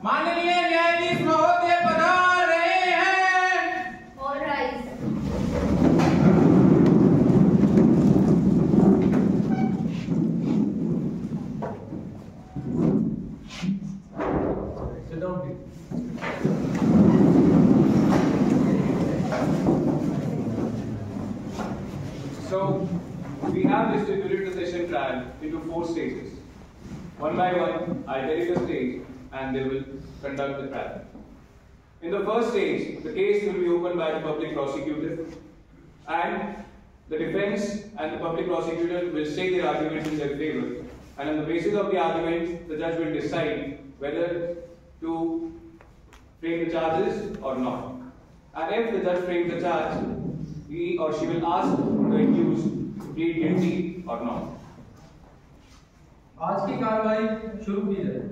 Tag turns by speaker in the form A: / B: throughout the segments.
A: माननीय न्यायाधीश महोदय पधार रहे हैं।
B: All right.
A: Sit down, please. So, we have distributed the session trial into 4 stages. One by one, I'll tell you the stage and they will conduct the trial. In the first stage, the case will be opened by the public prosecutor and the defense and the public prosecutor will say their arguments in their favor, and on the basis of the arguments, the judge will decide whether to frame the charges or not. And if the judge frames the charge, he or she will ask the accused to plead guilty or not.
C: आज की कार्रवाई शुरू की जाए।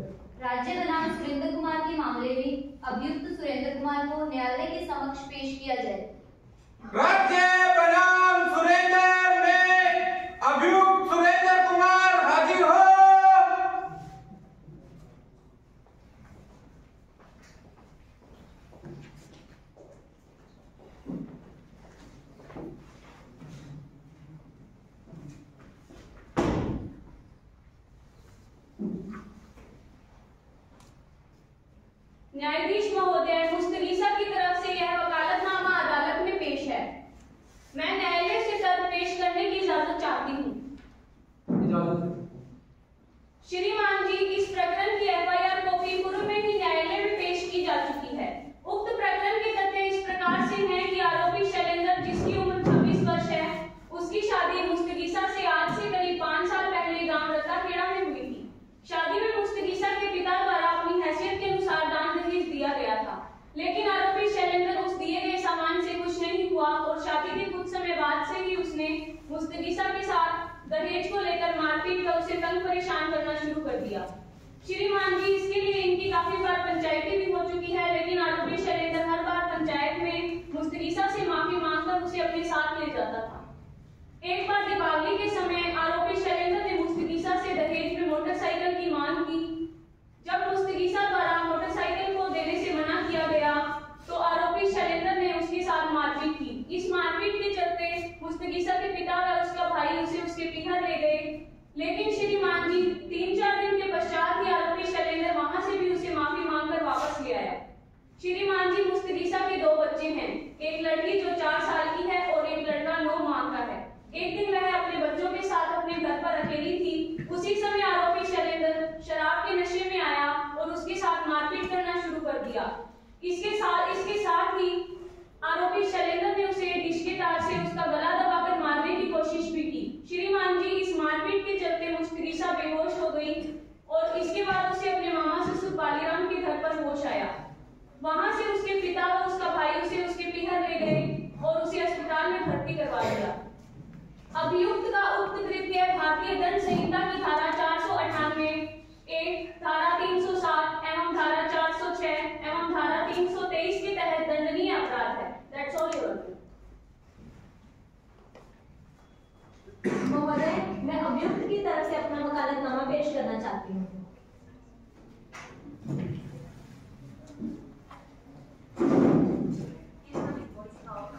B: राज्य बनाम सुरेंद्र कुमार के मामले में अभियुक्त सुरेंद्र कुमार को न्यायालय के समक्ष पेश किया जाए।
A: राज्य बनाम सुरेंद्र में अभियुक्त सुरेंद्र कुमार हाजिर हो।
D: न्यायाधीश महोदय, मुस्तगीसा की तरफ से यह वकालतनामा अदालत में पेश है। मैं न्यायालय से तर्क पेश करने की इजाजत चाहती हूँ। श्रीमान जी, इस प्रकरण की एफआईआर कॉपी पूर्व में ही न्यायालय में पेश की जा चुकी है। उक्त प्रकरण के तथ्य इस प्रकार से हैं कि आरोपी शैलेंद्र, जिसकी उम्र 26 वर्ष है, उसकी शादी मुस्तगीसा से आज से करीब 5 साल पहले गांव रत्ताखेड़ा में हुई थी। शादी में मुस्तगीसा के पिता द्वारा अपनी हैसियत के अनुसार दान दहेज दिया गया था, लेकिन आरोपी शैलेंद्र उस दिए गए सामान से खुश नहीं हुआ और शादी के कुछ समय बाद से ही उसने मुस्तगीसा के साथ दहेज को लेकर मारपीट कर उसे तंग परेशान करना शुरू कर दिया। श्रीमान जी, इसके लिए इनकी काफी बार पंचायती भी हो चुकी है, लेकिन आरोपी शैलेंद्र हर बार पंचायत में मुस्तगीसा से माफी मांगकर उसे अपने साथ ले जाता था। एक बार दीपावली के समय आरोपी शैलेंद्र ने मुस्तगीसा से दहेज में मोटरसाइकिल की मांग की। जब मुस्तगीसा द्वारा मोटरसाइकिल को देने से मना किया गया तो आरोपी शैलेंद्र ने उसके साथ मारपीट की। इस मारपीट के चलते मुस्तगीसा के पिता और उसका भाई उसे उसके पीहर ले गए, लेकिन श्रीमान जी 3-4 दिन के पश्चात ही आरोपी शैलेंद्र वहां से भी उसे माफी मांगकर वापस ले आया। श्रीमान जी, मुस्तगीसा के 2 बच्चे हैं, एक लड़की जो 4 साल की है और एक लड़का 9 माह का है। एक दिन वह अपने बच्चों के साथ अपने घर पर अकेली थी। उसी समय आरोपी शैलेंद्र शराब के नशे में आया और उसके साथ मारपीट करना शुरू कर दिया। इसके साथ ही आरोपी शैलेंद्र ने उसे डिश के तार से उसका गला दबाकर मारने की कोशिश भी की। श्रीमान जी, इस मारपीट के चलते मुस्तगीसा बेहोश हो गई और इसके बाद उसे अपने मामा ससुर बालीराम के घर पर होश आया। वहां से उसके पिता और उसका भाई उसे उसके पीहर ले गए और उसे अस्पताल में भर्ती करवा दिया। अभियुक्त का उक्त कृत्य भारतीय दंड संहिता की धारा 498 धारा 307 एवं धारा 406 एवं धारा 323 के तहत दंडनीय अपराध है। That's all your honor.
B: महोदय, मैं अभियुक्त की तरफ से अपना वकालतनामा पेश करना चाहती हूँ।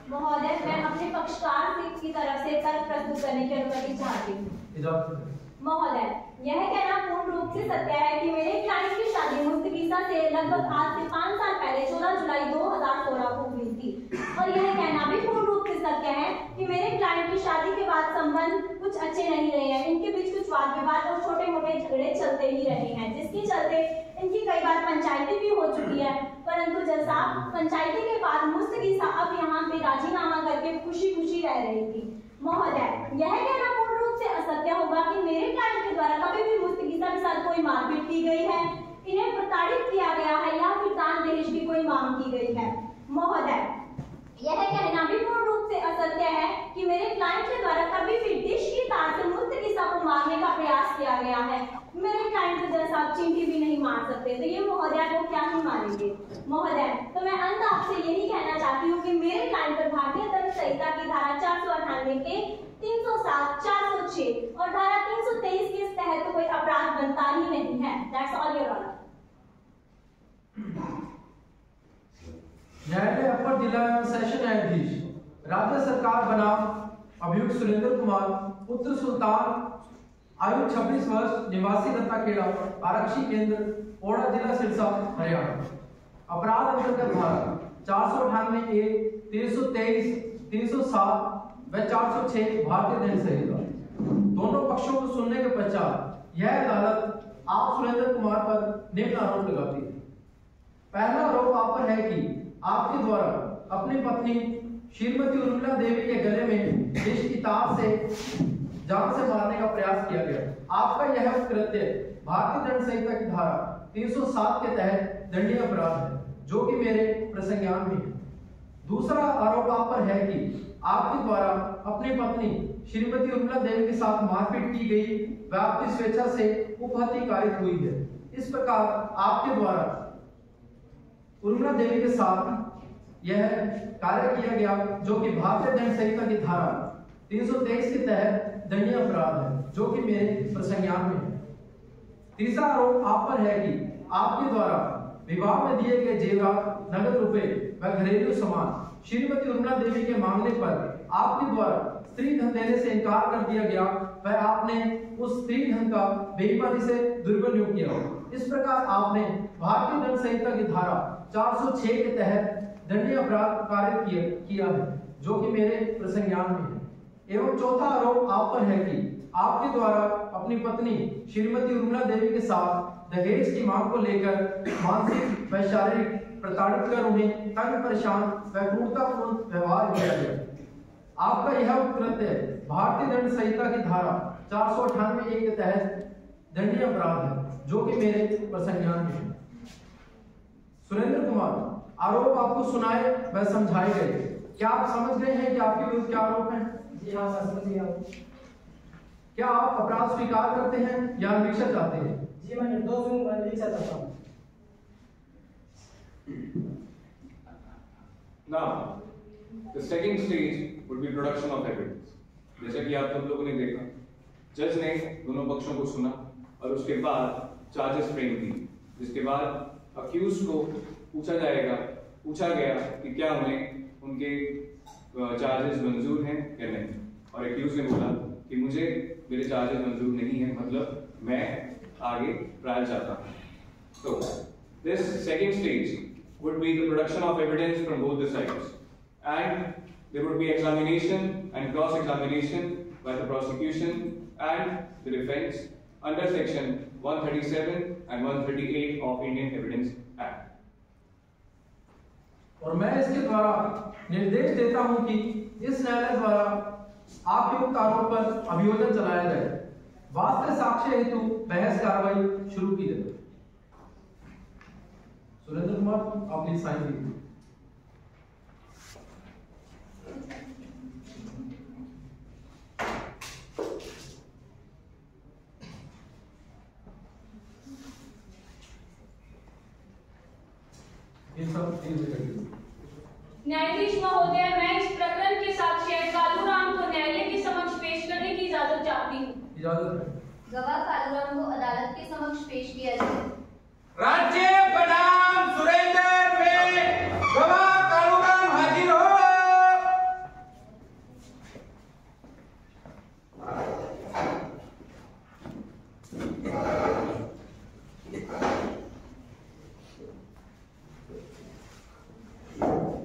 B: महोदय, मैं अपने पक्षकार की तरफ से तर्क प्रस्तुत करने की अनुमति चाहती हूँ। महोदय, यह कहना पूर्ण रूप से सत्य है कि मेरे क्लाइंट की शादी मुस्तगीसा से लगभग आज से 5 साल पहले 16 जुलाई 2016 को हुई थी, और यह कहना भी पूर्ण रूप से सत्य है कि मेरे क्लाइंट की शादी के बाद संबंध कुछ अच्छे नहीं रहे हैं। इनके बीच कुछ वाद विवाद और छोटे मोटे झगड़े चलते ही रहे हैं, जिसके चलते इनकी कई बार पंचायती भी हो चुकी है। परंतु जज साहब, पंचायती के बाद मुस्तगीसा अब यहाँ पे राजीनामा करके खुशी खुशी रह रही थी। महोदय, यह कहना पूर्ण रूप से असत्य होगा कि मेरे क्लाइंट के द्वारा कभी भी मुस्तगीसा के साथ कोई मारपीट की गई है, इन्हें प्रताड़ित किया गया है या फिर दान दहेज की कोई मांग की गई है। महोदय, यह कहना भी पूर्ण रूप से असत्य है कि मेरे क्लाइंट के द्वारा कभी भी डिश की तार से मुस्तगीसा को मारने का प्रयास किया गया है। मेरे क्लाइंट को जैसा आप चींटी भी नहीं मार सकते, तो ये महोदय को क्या ही मारेंगे। महोदय, तो मैं अंत आपसे यही कहना चाहती हूँ कि मेरे क्लाइंट पर भारतीय दंड संहिता की धारा 498 के 307, 406 और धारा 323 के तहत कोई अपराध बनता ही नहीं है। That's all your honor.
C: न्यायालय अपर जिला एवं सेशन न्यायाधीश राज्य सरकार बनाम अभियुक्त सुरेंद्र कुमार पुत्र सुल्तान आयु 26 वर्ष निवासी रत्ताखेड़ा आरक्षी केंद्र ओड़ा जिला सिरसा हरियाणा अपराध अंतर्गत धारा 498 ए 323 307 व 406 भारतीय दंड संहिता दोनों पक्षों को सुनने के पश्चात यह अदालत आप सुरेंद्र कुमार पर निम्न आरोप लगाती है। पहला आरोप आप पर है कि आपके द्वारा अपनी पत्नी श्रीमती उर्मिला देवी के गले में विष की तार से जान से मारने का प्रयास किया गया। आपका यह कृत्य भारतीय दंड संहिता की धारा 307 के तहत दंडनीय अपराध है, जो कि मेरे प्रसंज्ञान में है। दूसरा आरोप आप पर है कि आपके द्वारा अपनी पत्नी श्रीमती उर्मिला देवी के साथ मारपीट की गई व आपकी स्वेच्छा से उपहत्या कारित हुई है। इस प्रकार आपके द्वारा उर्मिला देवी के साथ यह कार्य किया गया, जो कि भारतीय दंड संहिता की धारा 323 के तहत दंडनीय अपराध है, जो कि मेरे प्रसंज्ञान में है। तीसरा आरोप आप पर है कि आपके द्वारा विवाह में दिए गए जेवरात, नगद रुपए व घरेलू सामान श्रीमती उर्मिला देवी के मांगने पर आपके द्वारा स्त्री धन देने से इनकार कर दिया गया व आपने उस स्त्री धन का बेईमानी से दुरुपयोग किया। इस प्रकार आपने भारतीय दंड संहिता की धारा 406 के तहत दंडनीय अपराध कार्य किया है, जो कि मेरे प्रसंज्ञान में है। एवं चौथा आरोप आप पर है कि आपके द्वारा अपनी पत्नी श्रीमती उर्मिला देवी के साथ दहेज की मांग को लेकर मानसिक व शारीरिक प्रताड़ित कर उन्हें तंग परेशान व क्रूरतापूर्ण व्यवहार किया गया। आपका यह कृत्य भारतीय दंड संहिता की धारा 498 के तहत दंडनीय अपराध है, जो कि मेरे प्रसंज्ञान में है। सुरेंद्र कुमार, आरोप आपको सुनाए व समझाए गए। क्या आप समझ गए हैं कि आपके विरुद्ध क्या आरोप है?
E: जी हाँ सर, समझ गया।
C: क्या आप अपराध स्वीकार करते हैं या निरीक्षण चाहते हैं?
E: जी मैं निर्दोष हूँ, मैं निरीक्षण चाहता हूँ।
A: Now, the second stage would be production of evidence. जैसा कि आप सब लोगों ने देखा, जज ने दोनों पक्षों को सुना और उसके बाद चार्जेस फ्रेम किए, जिसके बाद अक्यूज को पूछा गया कि क्या उन्हें उनके चार्जेस मंजूर हैं या नहीं, और अक्यूज ने बोला कि मुझे मेरे चार्जेस मंजूर नहीं है, मतलब मैं आगे ट्रायल चाहता हूँ। So, this second stage would be the production of evidence from both the sides, and there would be examination and cross-examination by the prosecution and the defense under section 137 and 138 of Indian Evidence Act.
C: और मैं इसके द्वारा निर्देश देता हूं कि इस न्यायालय द्वारा आपके उक्त आरोप पर अभियोजन चलाया जाए। वास्तव साक्ष्य हेतु बहस कार्रवाई शुरू की जाए। सुरेंद्र कुमार, आप प्लीज साइन कीजिए।
D: न्यायाधीश महोदय, मैं इस प्रकरण के साक्ष्य कालूराम को न्यायालय के समक्ष पेश करने की इजाजत चाहती हूँ।
C: इजाजत है।
B: गवाह कालूराम को अदालत के समक्ष पेश किया जाए।
F: राज्य बनाम सुरेंद्र में गवाह कालूराम हाजिर हो।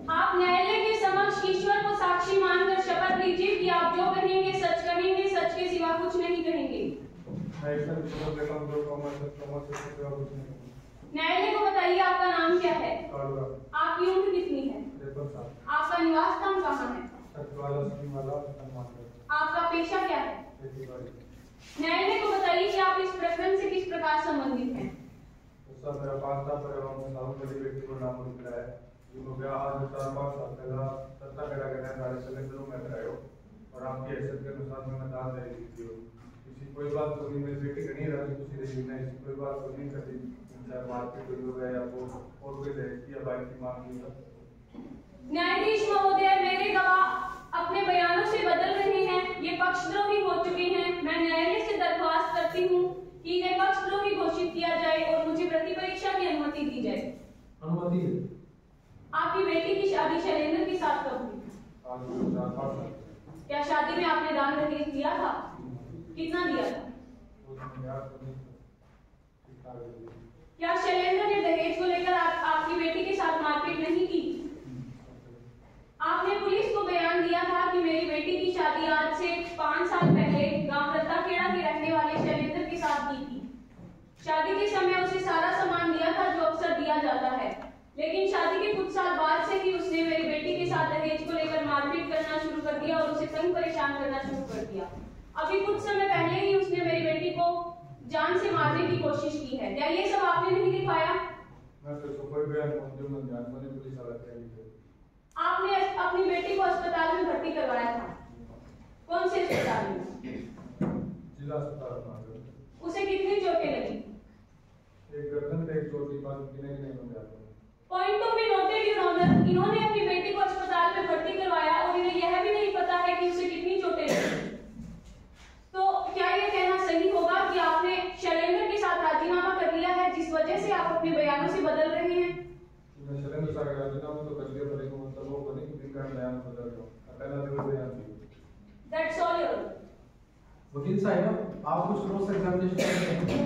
D: आप न्यायालय के समक्ष ईश्वर को साक्षी मानकर शपथ लीजिए कि आप जो कहेंगे सच कहेंगे, सच के सिवा कुछ नहीं कहेंगे। न्यायालय को बताइए आपका नाम क्या है, आपकी उम्र कितनी है, आपका निवास स्थान कहाँ है, आपका पेशा क्या है। न्यायालय को बताइए कि आप इस प्रकरण से किस प्रकार संबंधित हैं।
G: मेरा 5 साल पहले व्यक्ति को नाम मिला है, जिनको ब्याह आज 4-5 साल पहले रत्ताखेड़ा के रहने वाले में करायो, और आपकी हैसियत के अनुसार मैं दान दे दी हूँ। किसी कोई बात को नहीं, मेरी बेटी नहीं रही, किसी रही नहीं, कोई बात को नहीं करती, चाहे मार्केट कोई हो गया या वो और कोई दहेज या बाइक की मांग की।
D: न्यायाधीश महोदय, मेरे गवाह अपने बयानों से बदल रहे हैं, ये पक्षद्रोही हो चुके हैं। मैं न्यायालय से दरख्वास्त करती हूँ कि इन्हें पक्षद्रोही घोषित किया जाए और मुझे प्रति परीक्षा की अनुमति दी जाए।
C: अनुमति है।
D: आपकी बेटी की शादी शैलेंद्र के साथ कब हुई?
G: आज 4-5 साल।
D: क्या शादी में आपने दान दहेज दिया था? कितना दिया था? क्या शैलेंद्र ने दहेज को लेकर आपकी बेटी के साथ मारपीट नहीं की? आपने पुलिस को बयान दिया था कि मेरी बेटी की शादी आज से 5 साल पहले गांव रत्ताखेड़ा के रहने वाले शैलेंद्र के साथ की थी। शादी के समय उसे सारा सामान दिया था जो अक्सर दिया जाता है, लेकिन शादी के कुछ साल बाद से ही उसने मेरी बेटी के साथ दहेज को लेकर मारपीट करना शुरू कर दिया और उसे तंग परेशान करना शुरू कर दिया। अभी कुछ समय पहले ही उसने मेरी बेटी को जान से मारने की कोशिश की है। क्या ये सब आपने नहीं दिखाया? आपने अपनी बेटी को अस्पताल में भर्ती करवाया था। कौन से अस्पताल में?
G: जिला अस्पताल में।
D: उसे कितनी चोटें लगी?
G: एक गर्दन पे, एक चोटी, बात गिने नहीं हो जाता।
D: Point to be noted your honour, इन्होंने अपनी बेटी को अस्पताल में भर्ती करवाया और इन्हें यह भी नहीं पता है कि उसे कितनी चोटें लगी। तो क्या यह कहना सही होगा कि आपने शैलेंद्र के साथ राजीनामा कर लिया है, जिस वजह से आप अपने बयानों से बदल रहे हैं?
G: मैं शैलेंद्र साहब का राजीनामा तो कर दिया, पर एक मतलब वो बने कि दिन का बयान बदल दो। पहला दिन बयान दिया।
D: That's all your.
C: वकील साहब, आप कुछ क्रॉस एग्जामिनेशन करेंगे?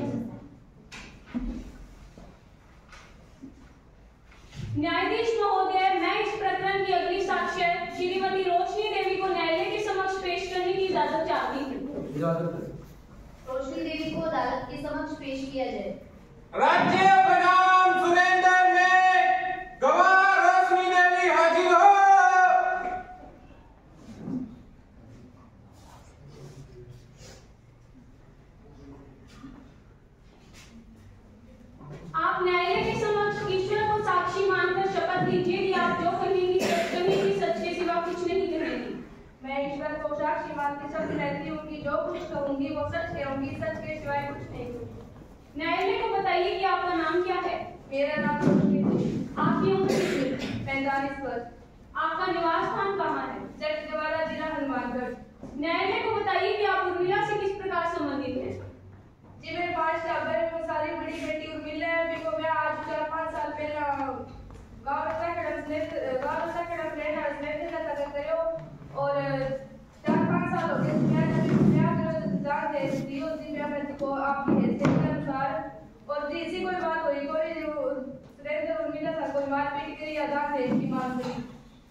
D: न्यायाधीश महोदय, मैं इस प्रकरण की अगली साक्ष्य श्रीमती रोशनी देवी को न्यायालय के समक्ष पेश करने की इजाजत चाहती हूँ।
C: इजाजत है।
B: रोशनी देवी को अदालत के समक्ष पेश किया जाए।
F: राज्य बनाम सुरेंद्र में गवाह रोशनी देवी हाजिर हो।
D: आप न्यायालय के समक्ष ईश्वर को साक्षी मानकर शपथ लीजिए कि आप जो कहेंगी सच के सिवा कुछ नहीं कहेंगी।
H: मैं ईश्वर को साक्षी मान के शपथ लेती हूँ कि जो कुछ कहूंगी वो सच कहूंगी, सच के सिवाय कुछ नहीं कहूंगी।
D: न्यायालय को बताइए कि आपका नाम क्या है?
H: मेरा नाम रोशनी देवी।
D: आपकी उम्र कितनी?
H: 45 वर्ष।
D: आपका निवास स्थान कहाँ है?
H: चकवाला, जिला हनुमानगढ़।
D: न्यायालय को बताइए कि आप उर्मिला से किस प्रकार संबंधित हैं?
H: जी मेरे 5 टाबर है, वो सारी बड़ी बेटी उर्मिला है, बिको मैं आज 4-5 साल पहले गांव रत्ताखेड़ा फ्रेंड हस्बैंड ने लगा करते हो और 4-5 साल हो गए मैं दान दे दी उस दिन मैं को आपकी हैसियत के अनुसार और इसी कोई बात हुई कोई सुरेंद्र उर्मिला सर कोई मारपीट करी या दान दे की मांग करी।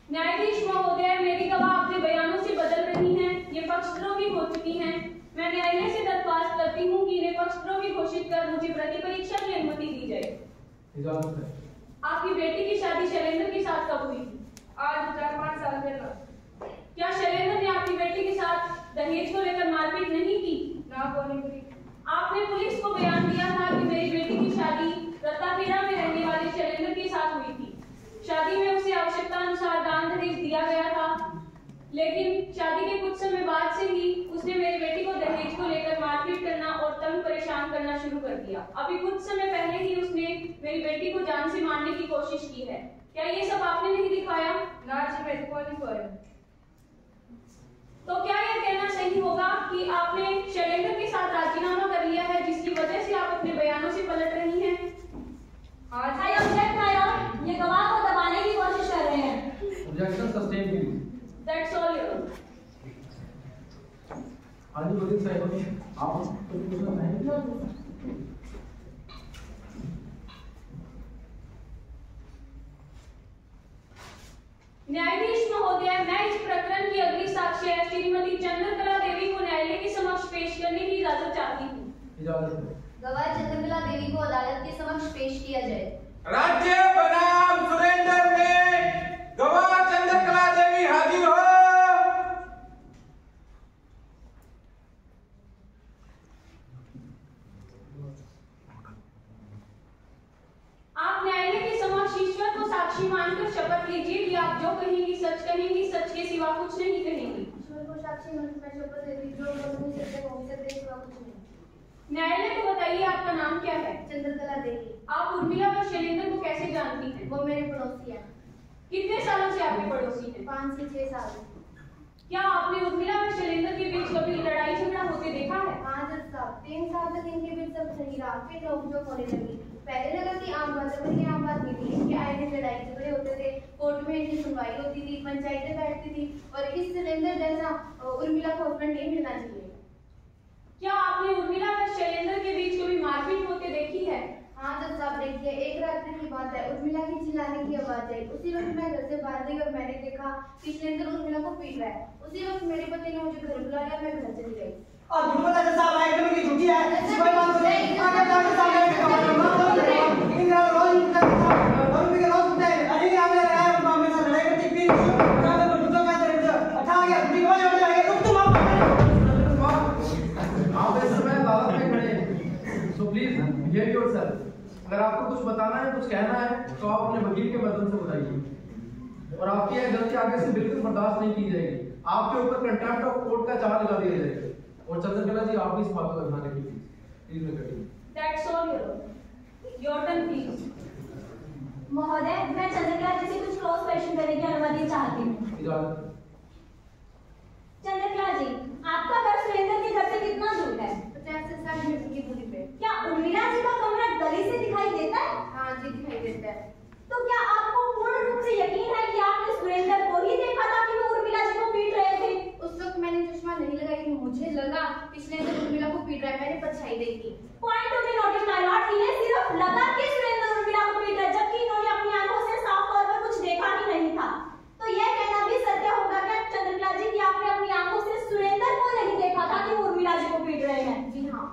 D: न्यायाधीश महोदय, मेरी गवाह अपने बयानों से बदल रही हैं, ये पक्षद्रोही हो चुकी हैं। मैं न्यायालय से दरख्वास्त करती हूँ कि इन्हें पक्षद्रोही घोषित कर मुझे प्रति परीक्षा की अनुमति दी जाए।
C: इजाजत है।
D: आपकी बेटी की शादी शैलेंद्र के साथ कब हुई?
H: आज 4-5 साल पहले।
D: क्या शैलेंद्र ने आपकी बेटी के साथ दहेज को लेकर मारपीट नहीं की?
H: ना कोई करी।
D: आपने पुलिस को बयान दिया था कि मेरी बेटी की शादी रत्ताखेड़ा में रहने वाले शैलेंद्र के साथ हुई थी। शादी में उसे आवश्यकता अनुसार दान दहेज दिया गया था, लेकिन शादी के कुछ समय बाद से ही उसने मेरी बेटी को दहेज को लेकर मारपीट करना और तंग परेशान करना शुरू कर दिया। अभी कुछ समय पहले ही उसने मेरी बेटी को जान से मारने की कोशिश की है। क्या ये सब आपने नहीं दिखाया?
H: ना जी मेरे को नहीं कोई।
D: तो क्या यह कहना सही होगा कि आपने शैलेंद्र के साथ राजीनामा कर लिया है, जिसकी वजह से आप अपने बयानों से पलट रही हैं?
H: आज
B: ये गवाह को दबाने की कोशिश कर रहे हैं।
C: Objection sustain please.
D: That's all your.
C: हाँ जी वकील साहब, आप कुछ पूछना चाहेंगे?
D: न्यायाधीश महोदय, मैं इस प्रकरण की अगली साक्ष्य श्रीमती चंद्रकला देवी को न्यायालय के समक्ष पेश करने की इजाजत चाहती हूँ।
C: इजाजत है।
B: गवाह चंद्रकला देवी को अदालत के समक्ष पेश किया जाए।
F: राज्य बनाम सुरेंद्र में गवाह चंद्रकला देवी हाजिर हो।
D: आप न्यायालय के समक्ष ईश्वर को साक्षी मानकर शपथ लीजिए कि आप जो कहेंगी, सच के सिवा कुछ नहीं कहेंगी।
B: ईश्वर को साक्षी मानकर मैं शपथ लेती हूँ, जो कहूंगी सच कहूंगी, सच के सिवा कुछ नहीं।
D: न्यायालय को बताइए आपका नाम क्या है?
B: चंद्रकला देवी।
D: आप उर्मिला व शैलेंद्र को कैसे जानती हैं?
B: वो मेरे पड़ोसी हैं।
D: कितने सालों से आपके पड़ोसी हैं?
B: 5 से 6 साल।
D: क्या आपने उर्मिला व शैलेंद्र के बीच कभी लड़ाई झगड़ा होते देखा है?
B: हाँ जज साहब, 3 साल तक इनके बीच सब सही रहा, फिर नोक-झोंक होने लगी। पहले लगा कि आम बात है, पर ये आम बात नहीं थी। इनके आए दिन लड़ाई झगड़े होते थे,
H: कोर्ट में इनकी सुनवाई होती थी, पंचायतें बैठती थी और इस सिलेंडर जैसा उर्मिला को हस्बैंड नहीं मिलना चाहिए।
D: क्या आपने उर्मिला और शैलेंद्र के बीच कभी मारपीट होते देखी है?
H: हाँ जज साहब, देखिए एक रात्रि की बात है, उर्मिला की चिल्लाने की आवाज आई। उसी वक्त मैं घर से बाहर गई और मैंने देखा कि शैलेंद्र उर्मिला को पीट रहा है। उसी वक्त मेरे पति ने मुझे घर बुला लिया, मैं घर चली गई।
E: और झूठ बोला जज साहब, एकदम की झूठी है। कोई बात नहीं, आगे डॉक्टर साहब ने लेकिन रोज होता है। अरे आपने यार मामले से लड़ाई करती फिर बराबर को दुखा का दर्द अच्छा आ गया, ठीक हो जाएगा। रुक तुम
C: आप इस समय अदालत में खड़े हैं, सो प्लीज बिहेव योरसेल्फ। अगर आपको कुछ बताना है, कुछ कहना है तो आप अपने वकील के मदद से बताइए और आपकी यह गलती आगे से बिल्कुल बर्दाश्त नहीं की जाएगी। आपके ऊपर कंटेम्प्ट ऑफ कोर्ट का चार्ज लगा दिया जाएगा। और चंद्रकला जी, आप भी इस बात का ध्यान रखिए प्लीज में करिए।
D: That's all your turn please.
B: महोदय, मैं चंद्रकला जी से कुछ क्रॉस क्वेश्चन करने की अनुमति चाहती हूँ।
C: इजाजत।
B: चंद्रकला जी, आपका घर सुरेंद्र के घर से कितना दूर है?
H: 50 से 60 मीटर की दूरी पे।
B: क्या उर्मिला जी का कमरा गली से दिखाई देता है?
H: हाँ जी, दिखाई देता है।
B: तो क्या आपको पूर्ण रूप से यकीन है कि आपने सुरेंद्र को ही देखा था कि वो उर्मिला जी को पीट रहे थे?
H: उस वक्त मैंने चश्मा नहीं लगाई थी, मुझे लगा कि सुरेंद्र उर्मिला को पीट रहा है, मैंने परछाई देखी।
B: Point to be noted my Lord, इन्हें सिर्फ लगा कि सुरेंद्र उर्मिला को पीट रहा है, जबकि इन्होंने अपनी आंखों से साफ तौर पर कुछ देखा ही नहीं था। तो यह कहना भी सत्य होगा क्या चंद्रकला जी कि आपने अपनी आंखों से सुरेंद्र को नहीं देखा था कि वो उर्मिला जी को पीट रहे हैं?
H: जी हाँ।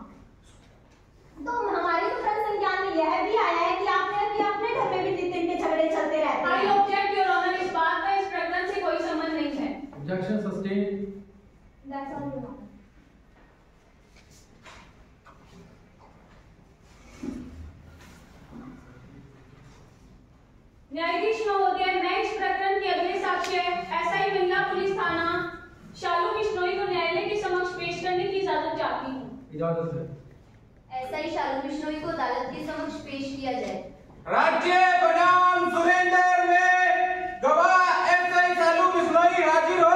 B: तो हमारे तो संज्ञान में यह भी आया है कि अपने घर में भी नितिन के झगड़े चलते रहते
D: आई
B: हैं।
D: ऑब्जेक्ट योर ऑनर, इस बात का इस प्रकरण से कोई संबंध नहीं है।
C: Objection sustain.
B: That's all your honour.
D: न्यायाधीश महोदय, मैं इस प्रकरण के अगले साक्ष्य एसआई महिला पुलिस थाना शालू बिश्नोई को न्यायालय के समक्ष पेश करने की इजाजत चाहती हूँ।
C: इजाजत है।
H: ऐसा ही शालू बिश्नोई को अदालत के समक्ष पेश किया जाए।
F: राज्य बनाम सुरेंद्र में गवाह एसआई शालू बिश्नोई हाजिर हो।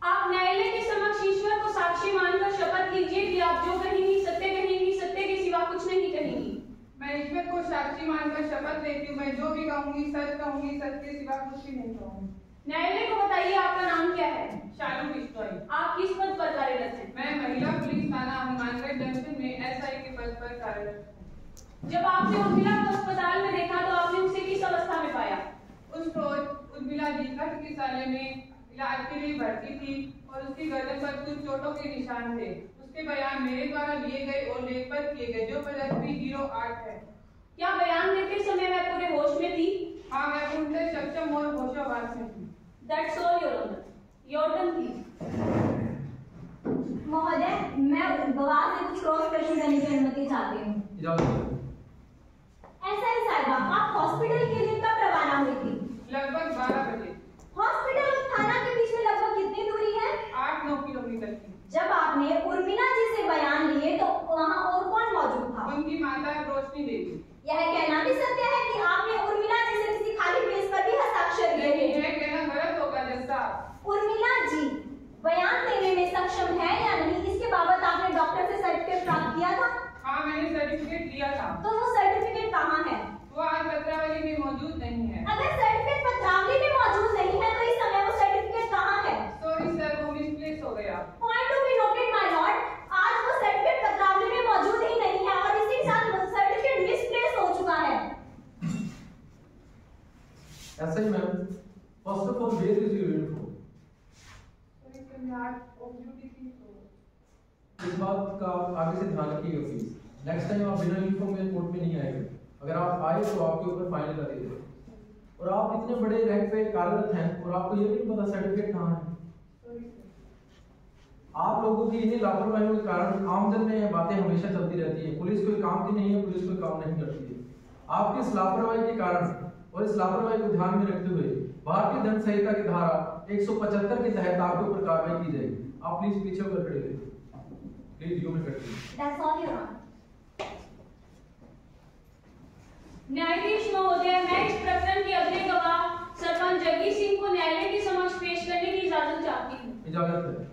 D: आप न्यायालय के समक्ष ईश्वर को साक्षी मानकर शपथ लीजिए कि आप जो कहेंगी सत्य कहेंगी, सत्य के सिवा कुछ नहीं कहेंगी।
I: मैं ईश्वर को साक्षी मानकर शपथ लेती हूँ, मैं जो भी कहूंगी सच कहूंगी, सच के सिवा कुछ भी नहीं कहूंगी।
D: न्यायालय को बताइए आपका नाम क्या है?
I: शालू बिश्नोई।
D: आप किस पद पर कार्यरत हैं?
I: मैं महिला पुलिस थाना हनुमानगढ़ जंक्शन में एसआई के पद पर कार्यरत हूँ।
D: जब आपने उर्मिला को अस्पताल में देखा तो आपने उसे किस अवस्था में पाया?
I: उस रोज उर्मिला जी चिकित्सालय में इलाज के लिए भर्ती थी और उसकी गर्दन पर कुछ चोटों के निशान थे। उसके बयान मेरे द्वारा लिए गए और लेखबद्ध किए गए, जो प्रजाति 08 है।
D: क्या बयान देते समय मैं पूरे होश में थी?
I: हाँ, मैं पूर्ण सक्षम और होशावास में थी।
D: That's all, Your Honor. Your turn, please.
B: महोदय, मैं गवाह से कुछ क्रॉस क्वेश्चन करने की अनुमति चाहती हूँ।
C: इजाजत है।
B: ऐसा ही साहिबा, आप हॉस्पिटल के लिए कब रवाना हुई थी?
I: लगभग 12 बजे।
B: हॉस्पिटल और थाना के बीच में लगभग कितनी दूरी है?
I: 8-9 किलोमीटर की।
B: जब आपने उर्मिला जी से बयान लिए तो वहाँ और कौन मौजूद था?
I: उनकी माता रोशनी देवी।
B: यह कहना भी सत्य है कि आपने उर्मिला जी से किसी खाली पेज पर भी हस्ताक्षर किए थे?
I: यह कहना गलत होगा जज साहब।
B: उर्मिला जी बयान देने में सक्षम है या नहीं, इसके बाबत आपने डॉक्टर से सर्टिफिकेट प्राप्त किया था?
I: हाँ, मैंने सर्टिफिकेट लिया था।
B: तो वो सर्टिफिकेट कहाँ है?
I: वो आज पत्रावली में मौजूद नहीं है।
B: अगर सर्टिफिकेट पत्रावली में मौजूद नहीं है तो इस समय वो सर्टिफिकेट कहाँ है?
I: सॉरी सर, वो मिसप्लेस हो गया।
B: Point to be noted my Lord, आज वो सर्टिफिकेट पत्रावली में मौजूद ही नहीं है और इसी के साथ सर्टिफिकेट मिसप्लेस हो चुका है।
C: ऐसा ही ma'am, first of all where is your uniform? इस बात का आगे से ध्यान रखिएगा प्लीज। नेक्स्ट टाइम आप बिना यूनिफॉर्म में कोर्ट में नहीं आएंगे। अगर आप आए तो आपके ऊपर फाइन लगा देंगे। और आप इतने बड़े रैंक पे कार्यरत हैं और आपको ये नहीं पता सर्टिफिकेट कहाँ है। आप लोगों की इन्हीं लापरवाहियों के कारण आमजन में ये बातें हमेशा चलती रहती हैं। पुलिस कोई काम की नहीं है, पुलिस कोई काम नहीं करती है। आपकी इस लापरवाही के कारण और इस लापरवाही को ध्यान में रखते हुए भारतीय दंड संहिता की धारा 175 के तहत आपके ऊपर कार्रवाई की जाएगी। आप प्लीज पीछे होकर खड़े रहिए। प्लीज यू में कटिए।
B: That's all your honour.
D: न्यायाधीश महोदय, मैं इस प्रकरण के अगले गवाह सरपंच जगदीश सिंह को न्यायालय के समक्ष पेश करने की इजाजत चाहती हूँ।
C: इजाजत है।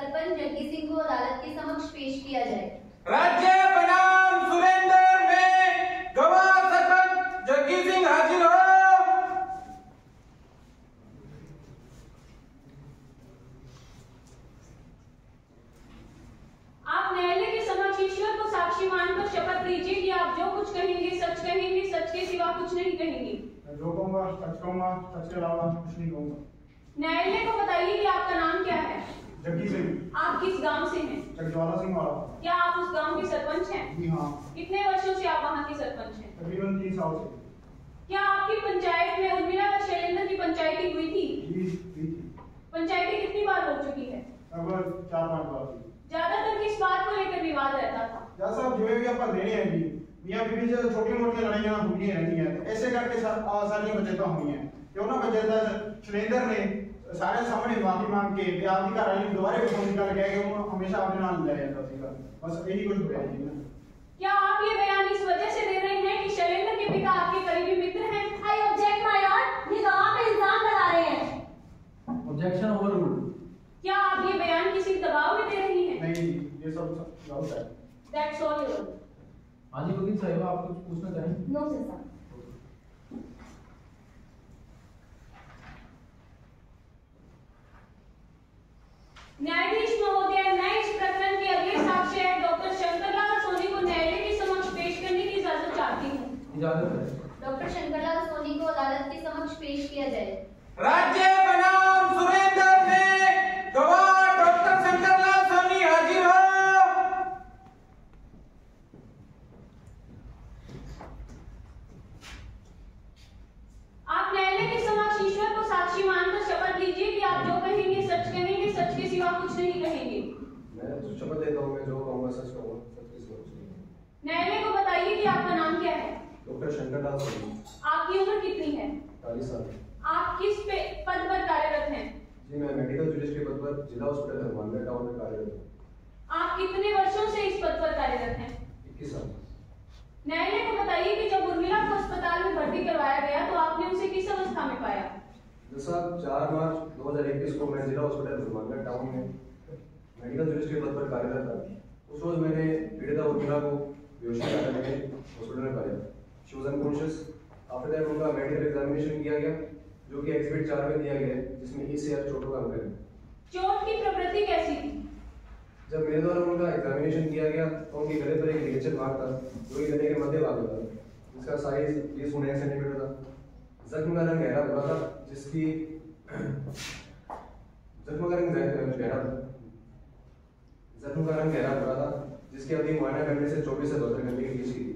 B: सरपंच जग्गी सिंह को अदालत के समक्ष पेश किया जाए।
F: राज्य बनाम सुरेंद्र में गवाह सरपंच जग्गी सिंह हाजिर हो।
D: आप न्यायालय के समक्ष ईश्वर को साक्षी मानकर शपथ लीजिए कि आप जो कुछ कहेंगे, सच के सिवा कुछ नहीं कहेंगे।
G: जो कहूँगा सच के अलावा कुछ नहीं कहूँगा।
D: न्यायालय को बताइए कि आपका नाम क्या है?
G: जग्गी सिंह।
D: आप किस गांव से हैं?
G: चकजवाला सिंह वाला।
D: क्या आप उस गांव के सरपंच हैं?
G: जी हाँ।
D: कितने वर्षों से आप वहाँ के सरपंच हैं?
G: तकरीबन 3 साल से।
D: क्या आपकी पंचायत में उर्मिला व शैलेंद्र की पंचायती हुई थी?
G: जी हुई थी।
D: पंचायती कितनी बार हो चुकी है?
G: लगभग 4-5 बार थी।
D: ज्यादातर किस बात को लेकर विवाद रहता था?
G: जैसा जो भी आप देने हैं जी, मियां बीवी से छोटी मोटी लड़ाइयां होती रहती हैं, तो ऐसे करके सारी बचेता हुई हैं। क्यों ना बचेता शैलेंद्र ने सारे सामने माफी मांग के आपकी कार्रवाई दोबारा भी निकाल गया कि वो हमेशा अपने नाम ले जाता था। बस यही कुछ हुआ है जी।
D: क्या आप ये बयान इस वजह से दे रहे हैं कि शैलेंद्र के पिता आपके करीबी मित्र हैं?
B: I object my lord, ये गवाह पे इल्जाम लगा रहे हैं।
C: Objection overruled.
D: क्या आप ये बयान किसी दबाव में दे रही हैं?
G: नहीं, ये सब गलत है।
D: That's all your.
C: हाँ जी वकील साहब, आप कुछ पूछना चाहेंगे?
B: No sir।
D: न्यायाधीश महोदय, मैं इस प्रकरण के अगले साक्ष्य डॉक्टर शंकरलाल सोनी को न्यायालय के समक्ष पेश करने की इजाजत चाहती हूँ।
C: इजाजत है।
B: डॉक्टर शंकरलाल सोनी को अदालत के समक्ष पेश किया जाए।
F: राज्य बनाम सुरेंद्र में गवाह डॉक्टर शंकरलाल सोनी हाजिर हो।
D: आप न्यायालय के समक्ष ईश्वर को साक्षी मानकर शपथ लीजिए कि आप जो कहेंगे, सच के सिवा कुछ नहीं कहेंगे।
J: मैं शपथ लेता हूँ, मैं जो कहूँगा सच कहूँगा, सच के सिवा कुछ नहीं कहूँगा।
D: न्यायालय को बताइए कि आपका नाम क्या है?
J: डॉक्टर शंकरलाल सोनी।
D: आपकी उम्र कितनी है?
J: 40 साल।
D: आप किस पद पर कार्यरत हैं?
J: जी मैं मेडिकल जूरिस्ट के पद पर जिला हॉस्पिटल हनुमानगढ़ टाउन में कार्यरत हूँ।
D: आप कितने वर्षों से इस पद पर कार्यरत हैं?
J: 21 साल।
D: न्यायालय को बताइए कि जब उर्मिला को अस्पताल में भर्ती करवाया गया तो आपने उसे किस अवस्था में पाया?
J: जैसा 4 मार्च 2021 को मैं जिला हॉस्पिटल हनुमानगढ़ टाउन में मेडिकल जूरिस्ट के पद पर कार्यरत था। उस रोज मैंने पीड़िता उर्मिला को बेहोशी हालत में हॉस्पिटल में पाया। She was unconscious. After that उनका मेडिकल एग्जामिनेशन किया गया, जो कि एग्जिबिट 4 में दिया गया है, जिसमें ECR चोटों का अंक है।
D: चोट की प्रवृत्ति कैसी थी?
J: जब मेरे द्वारा उनका एग्जामिनेशन किया गया तो उनके गले पर एक लिगेचर मार्क था, जो कि गले के मध्य भाग में था, जिसका साइज 20 सेंटीमीटर था। जख्म का रंग गहरा भूरा था, जिसकी जख्म का रंग गहरा भूरा था, जिसकी अवधि मुआयना करने से 24 से 72 घंटे के बीच की थी।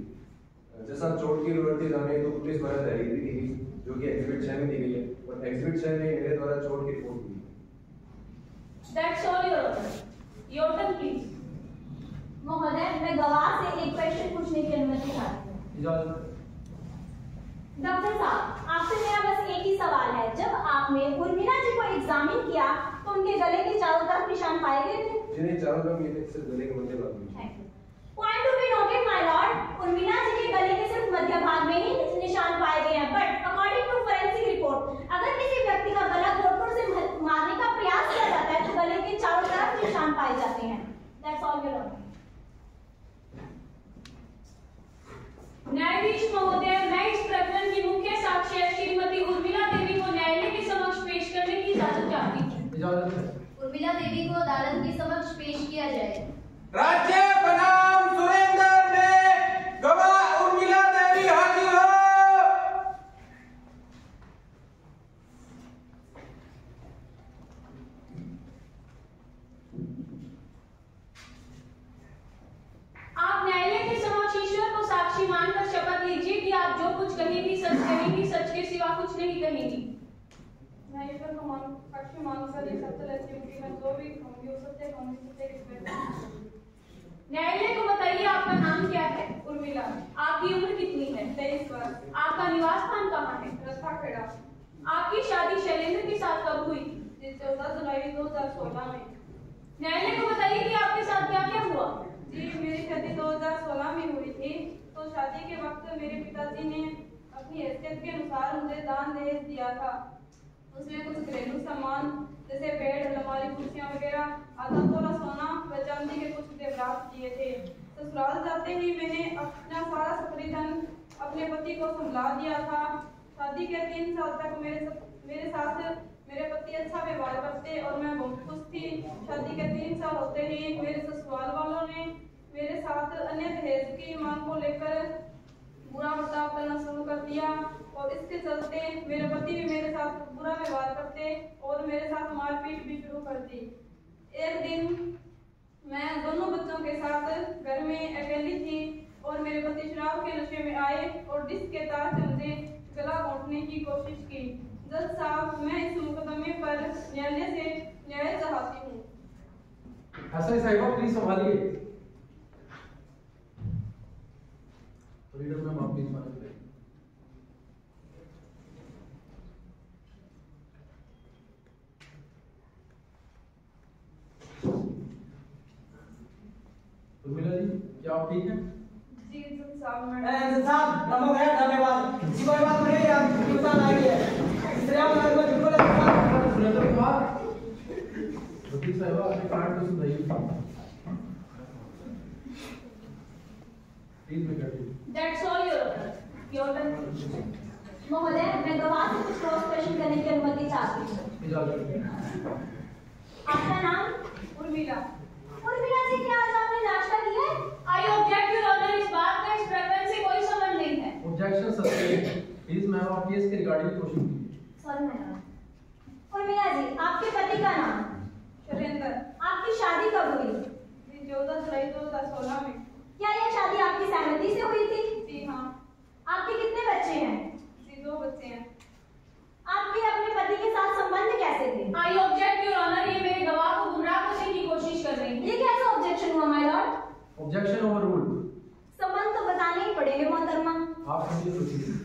J: जैसा चोट की प्रवृत्ति जाने तो पुलिस द्वारा तहरीर दी गई, जो कि एग्जिबिट 6 में दी गई है, और एग्जिबिट 6 में मेरे द्वारा चोट की रिपोर्ट दी है।
D: That's all your honor. Your turn please.
B: महोदय, मैं गवाह से एक क्वेश्चन पूछने की अनुमति चाहती हूँ।
C: इजाजत।
B: डॉक्टर साहब, आपसे मेरा बस एक ही सवाल है। जब आपने उर्मिला जी को एग्जामिन किया तो उनके गले के चारों तरफ निशान पाए गए थे?
J: जी नहीं, चारों तरफ ये सिर्फ गले के मध्य भाग में।
B: Point to be noted my lord, Urmila ji के गले के सिर्फ मध्य भाग में ही निशान पाए गए हैं, but according to forensic report, अगर किसी व्यक्ति का गला घोंटों से मारने का प्रयास किया जाता है तो गले के चारों तरफ निशान पाए जाते हैं। That's all your honour.
D: न्यायाधीश महोदय, मैं इस प्रकरण की मुख्य साक्ष्य श्रीमती उर्मिला देवी को न्यायालय के समक्ष पेश करने की इजाजत चाहती हूँ।
C: इजाजत है।
B: उर्मिला देवी को अदालत के समक्ष पेश किया जाए।
F: राज्य बनाम सुरेंद्र में गवाह उर्मिला देवी हाजिर हो।
D: आप न्यायालय के समक्ष ईश्वर को साक्षी मानकर शपथ लीजिए कि आप जो कुछ कहेंगी, सच के सिवा कुछ नहीं कहेंगी।
H: मैं ईश्वर को साक्षी मानकर ये सत्य रहती हूँ कि मैं जो भी कहूँगी वो सत्य कहूँगी, सत्य के सिवा।
D: न्यायालय को बताइए आपका नाम क्या है?
H: उर्मिला।
D: आपकी उम्र कितनी है?
H: 23 वर्ष।
D: आपका निवास स्थान कहाँ है?
H: रस्ताखेड़ा।
D: आपकी शादी शैलेंद्र के साथ कब हुई?
H: 14 जुलाई 2016 में।
D: न्यायालय को बताइए कि आपके साथ क्या क्या हुआ?
H: जी, मेरी शादी 2016 में हुई थी। तो शादी के वक्त मेरे पिताजी ने अपनी हैसियत के अनुसार मुझे दान दहेज दिया था। उसमें कुछ घरेलू सामान जैसे बेड, अलमारी, कुर्सियां वगैरह आधा तोला सोना व चांदी के कुछ जेवरात किए थे। ससुराल जाते ही मैंने अपना सारा सकरी धन अपने पति को संभला दिया था। शादी के 3 साल तक मेरे साथ मेरे पति अच्छा व्यवहार करते और मैं बहुत खुश थी। शादी के 3 साल होते ही मेरे ससुराल वालों ने मेरे साथ अन्य दहेज की मांग को लेकर बुरा बर्ताव करना शुरू कर दिया और इसके चलते मेरे पति भी मेरे साथ बुरा व्यवहार करते और मेरे साथ मारपीट भी शुरू कर दी। एक दिन मैं दोनों बच्चों के साथ घर में अकेली थी और मेरे पति शराब के नशे में आए और डिस्क के तार से मुझे गला घोंटने की कोशिश की। जज साहब, मैं इस मुकदमे पर न्यायालय से न्याय चाहती हूँ।
C: एसआई साहिबा प्लीज संभालिए। रीडर मैम आप प्लीज संभालिए। उर्मिला जी, क्या आप ठीक हैं?
H: जी जज साहब, मैं
E: जज साहब नमो गया धन्यवाद। किसी कोई बात नहीं, आप नुकसान आएंगे इसलिए आप लोग को झूठ बोले।
C: सुरेंद्र कुमार, वकील साहब अपने कार्ड को सुनाइए प्लीज। मैं कर
D: That's all, Your Honor. Your turn.
B: महोदय, मैं गवाह से कुछ क्रॉस क्वेश्चन करने की अनुमति चाहती हूँ।
C: इजाजत।
B: आपका नाम?
H: उर्मिला।
B: उर्मिला जी, क्या आज आपने नाश्ता किया है?
D: I object, Your Honor. इस बात का इस प्रकरण से कोई संबंध नहीं है।
C: Objection sustain. प्लीज मैम आप केस के रिगार्डिंग क्वेश्चन कीजिए।
B: Sorry madam. उर्मिला जी, आपके पति का नाम?
H: शैलेंद्र।
B: आपकी शादी कब हुई?
H: जी 14 जुलाई 2016 में।
B: क्या यह शादी आपकी सहमति से हुई थी?
H: जी हाँ।
B: आपके कितने बच्चे हैं?
H: जी 2 बच्चे हैं।
B: आपके अपने पति के साथ संबंध कैसे थे?
D: I object, Your Honor. ये मेरे गवाह को गुमराह करने की कोशिश कर रही है।
B: ये कैसा ऑब्जेक्शन हुआ माय लॉर्ड?
C: Objection overruled.
B: संबंध तो बताने ही पड़ेंगे मोहतरमा।
C: आप समझिए प्रोसीड।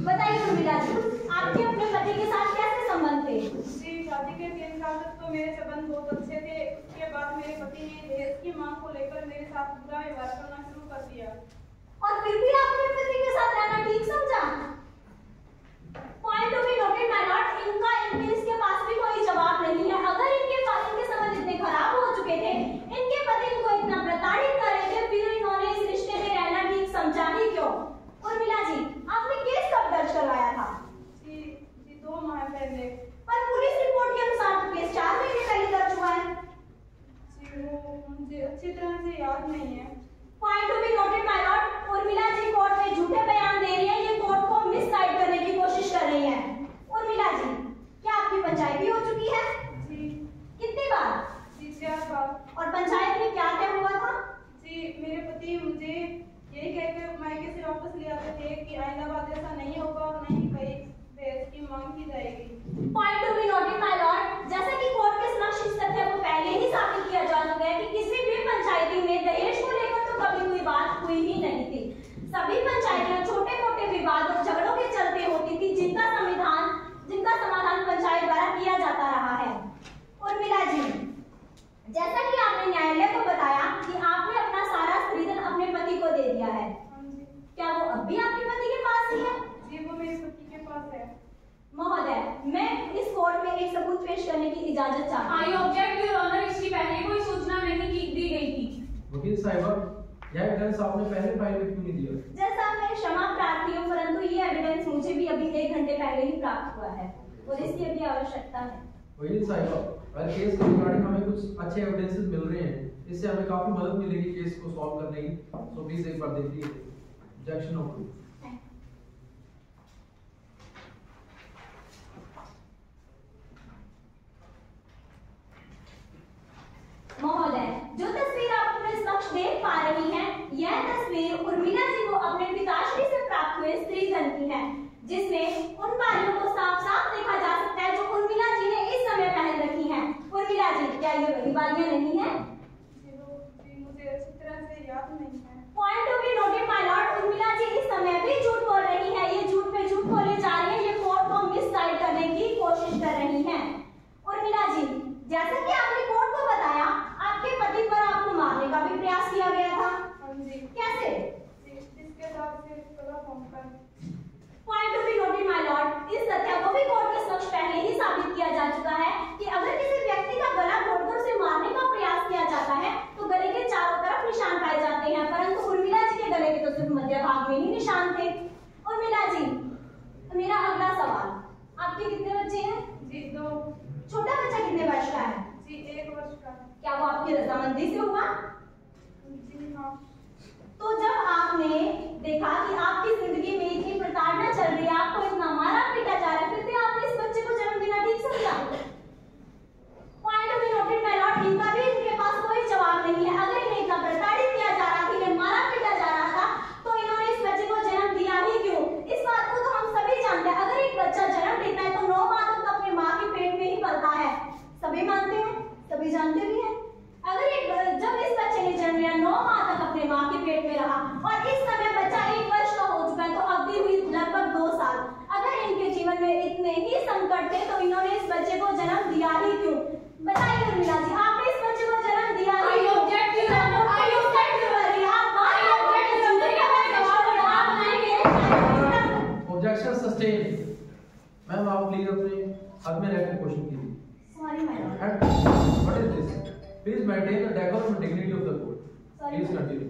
B: बताइए उर्मिला जी, आपके अपने पति के साथ कैसे संबंध थे?
H: जी शादी के 3 साल तक तो मेरे संबंध बहुत अच्छे थे। उसके बाद मेरे पति ने दहेज की मांग को लेकर मेरे साथ बुरा व्यवहार करना शुरू कर दिया।
B: और फिर भी आपने पति के साथ रहना ठीक समझा? Point to be noted my Lord, इनके पास भी कोई जवाब नहीं है। अगर इनके संबंध इतने खराब हो चुके थे, इनके पति इनको इतना प्रताड़ित कर रहे थे, फिर इन्होंने इस रिश्ते में रहना ठीक समझा ही क्यों? उर्मिला जी, आपने केस कब दर्ज करवाया था?
H: जी 2 माह पहले।
B: पर पुलिस रिपोर्ट के अनुसार तो केस 4 महीने पहले दर्ज हुआ है।
H: जी वो मुझे अच्छी तरह से याद नहीं है।
B: Point to be noted my lord, Urmila ji court में झूठे बयान दे रही हैं। ये कोर्ट को मिसगाइड करने की कोशिश कर रही हैं। उर्मिला जी, क्या आपकी पंचायत भी हो चुकी है?
H: जी।
B: कितनी बार?
H: जी 4 बार।
B: और पंचायत में क्या तय हुआ था?
H: जी मेरे पति मुझे यही कहकर मायके से वापस ले आते थे कि आइंदा बात ऐसा नहीं होगा और नहीं कहीं दहेज की मांग की जाएगी।
B: Point to be noted my Lord, जैसा कि कोर्ट के समक्ष इस तथ्य को पहले ही साबित किया जा चुका है कि किसी भी पंचायती में दहेज को लेकर तो कभी कोई बात हुई ही नहीं थी। सभी पंचायतें छोटे-मोटे विवाद और झगड़ों के चलते होती थी, जिनका समाधान पंचायत द्वारा किया जाता रहा है। उर्मिला जी, जैसा कि आपने न्यायालय को बताया कि आपने अपना सारा स्त्रीधन अपने पति को दे दिया है, क्या वो अब भी आपके पति के पास ही है?
H: जी वो मेरे पति के पास है।
B: महोदय, मैं इस कोर्ट में एक सबूत पेश करने की इजाजत चाहती हूँ।
D: I object, Your Honor. इसकी पहले कोई सूचना नहीं दी गई थी।
C: वकील साहिबा, यह एविडेंस आपने पहले फाइल में क्यों नहीं दिया?
B: जैसा मैं क्षमा प्रार्थी हूँ, परंतु ये एविडेंस मुझे भी अभी 1 घंटे पहले ही प्राप्त हुआ है और इसकी अभी आवश्यकता है।
C: वकील साहिबा, अगर केस के रिगार्डिंग हमें कुछ अच्छे एविडेंसेस मिल रहे हैं, इससे हमें काफी मदद मिलेगी केस को सॉल्व करने की। सो प्लीज एक बार देख लीजिए। Objection over.
B: महोदय, जो तस्वीर आप अपने समक्ष देख पा रही हैं, यह तस्वीर उर्मिला जी को अपने पिताश्री से प्राप्त हुए स्त्रीधन की है, जिसमें उन बालियों को साफ-साफ देखा जा सकता है जो उर्मिला जी ने इस समय पहन रखी हैं। उर्मिला जी, क्या ये वही बालियां नहीं हैं?
H: जी मुझे अच्छी तरह से याद नहीं है।
B: Point to be noted my lord, Urmila ji इस समय भी झूठ बोल रही है। ये झूठ पे झूठ बोले जा रही है। ये कोर्ट को मिसगाइड करने की कोशिश कर रही हैं। उर्मिला जी, जैसा कि आपने कोर्ट को बताया, आपके पति पर आपको मारने का भी प्रयास किया गया था।
H: हाँ जी।
B: कैसे?
H: जिसके साथ से गला घोंटकर।
B: Point to be noted my lord, इस तथ्य को भी कोर्ट के समक्ष पहले ही साबित किया जा चुका है कि अगर किसी व्यक्ति का गला घोंटकर उसे मारने का क्या वो आपकी रजामंदी से हुआ? तो जब आपने देखा कि आपकी जिंदगी में इतनी प्रताड़ना चल रही है, आपको इतना मारा पीटा जा रहा है, फिर भी आपने इस बच्चे को जन्म देना ठीक समझा? Point of noted my Lord, इनका भी इनके पास कोई जवाब नहीं है। अगर इन्हें इतना प्रताड़ित किया जा रहा था, इन्हें मारा पीटा जा रहा था, तो इन्होंने इस बच्चे को जन्म दिया ही क्यों? इस बात को तो हम सभी जानते हैं। अगर एक बच्चा जन्म लेता है तो 9 माह तक अपनी माँ के पेट में ही पलता है, सभी मानते हैं, सभी जानते भी हैं। अगर जब इस बच्चे ने जन्म लिया, 9 माह तक अपने माँ के पेट में रहा और इस समय बच्चा 1 वर्ष का हो चुका है, तो अवधि हुई लगभग 2 साल। अगर इनके जीवन में इतने ही संकट थे तो इन्होंने इस बच्चे को जन्म दिया ही क्यों? बताइए उर्मिला जी, आपने इस बच्चे को जन्म दिया ही क्यों?
C: Objection sustain. मैम आप प्लीज अपने हद में रहकर क्वेश्चन कीजिए।
B: Sorry my lord.
C: What is this? Please maintain the decorum and dignity of the court. Please continue.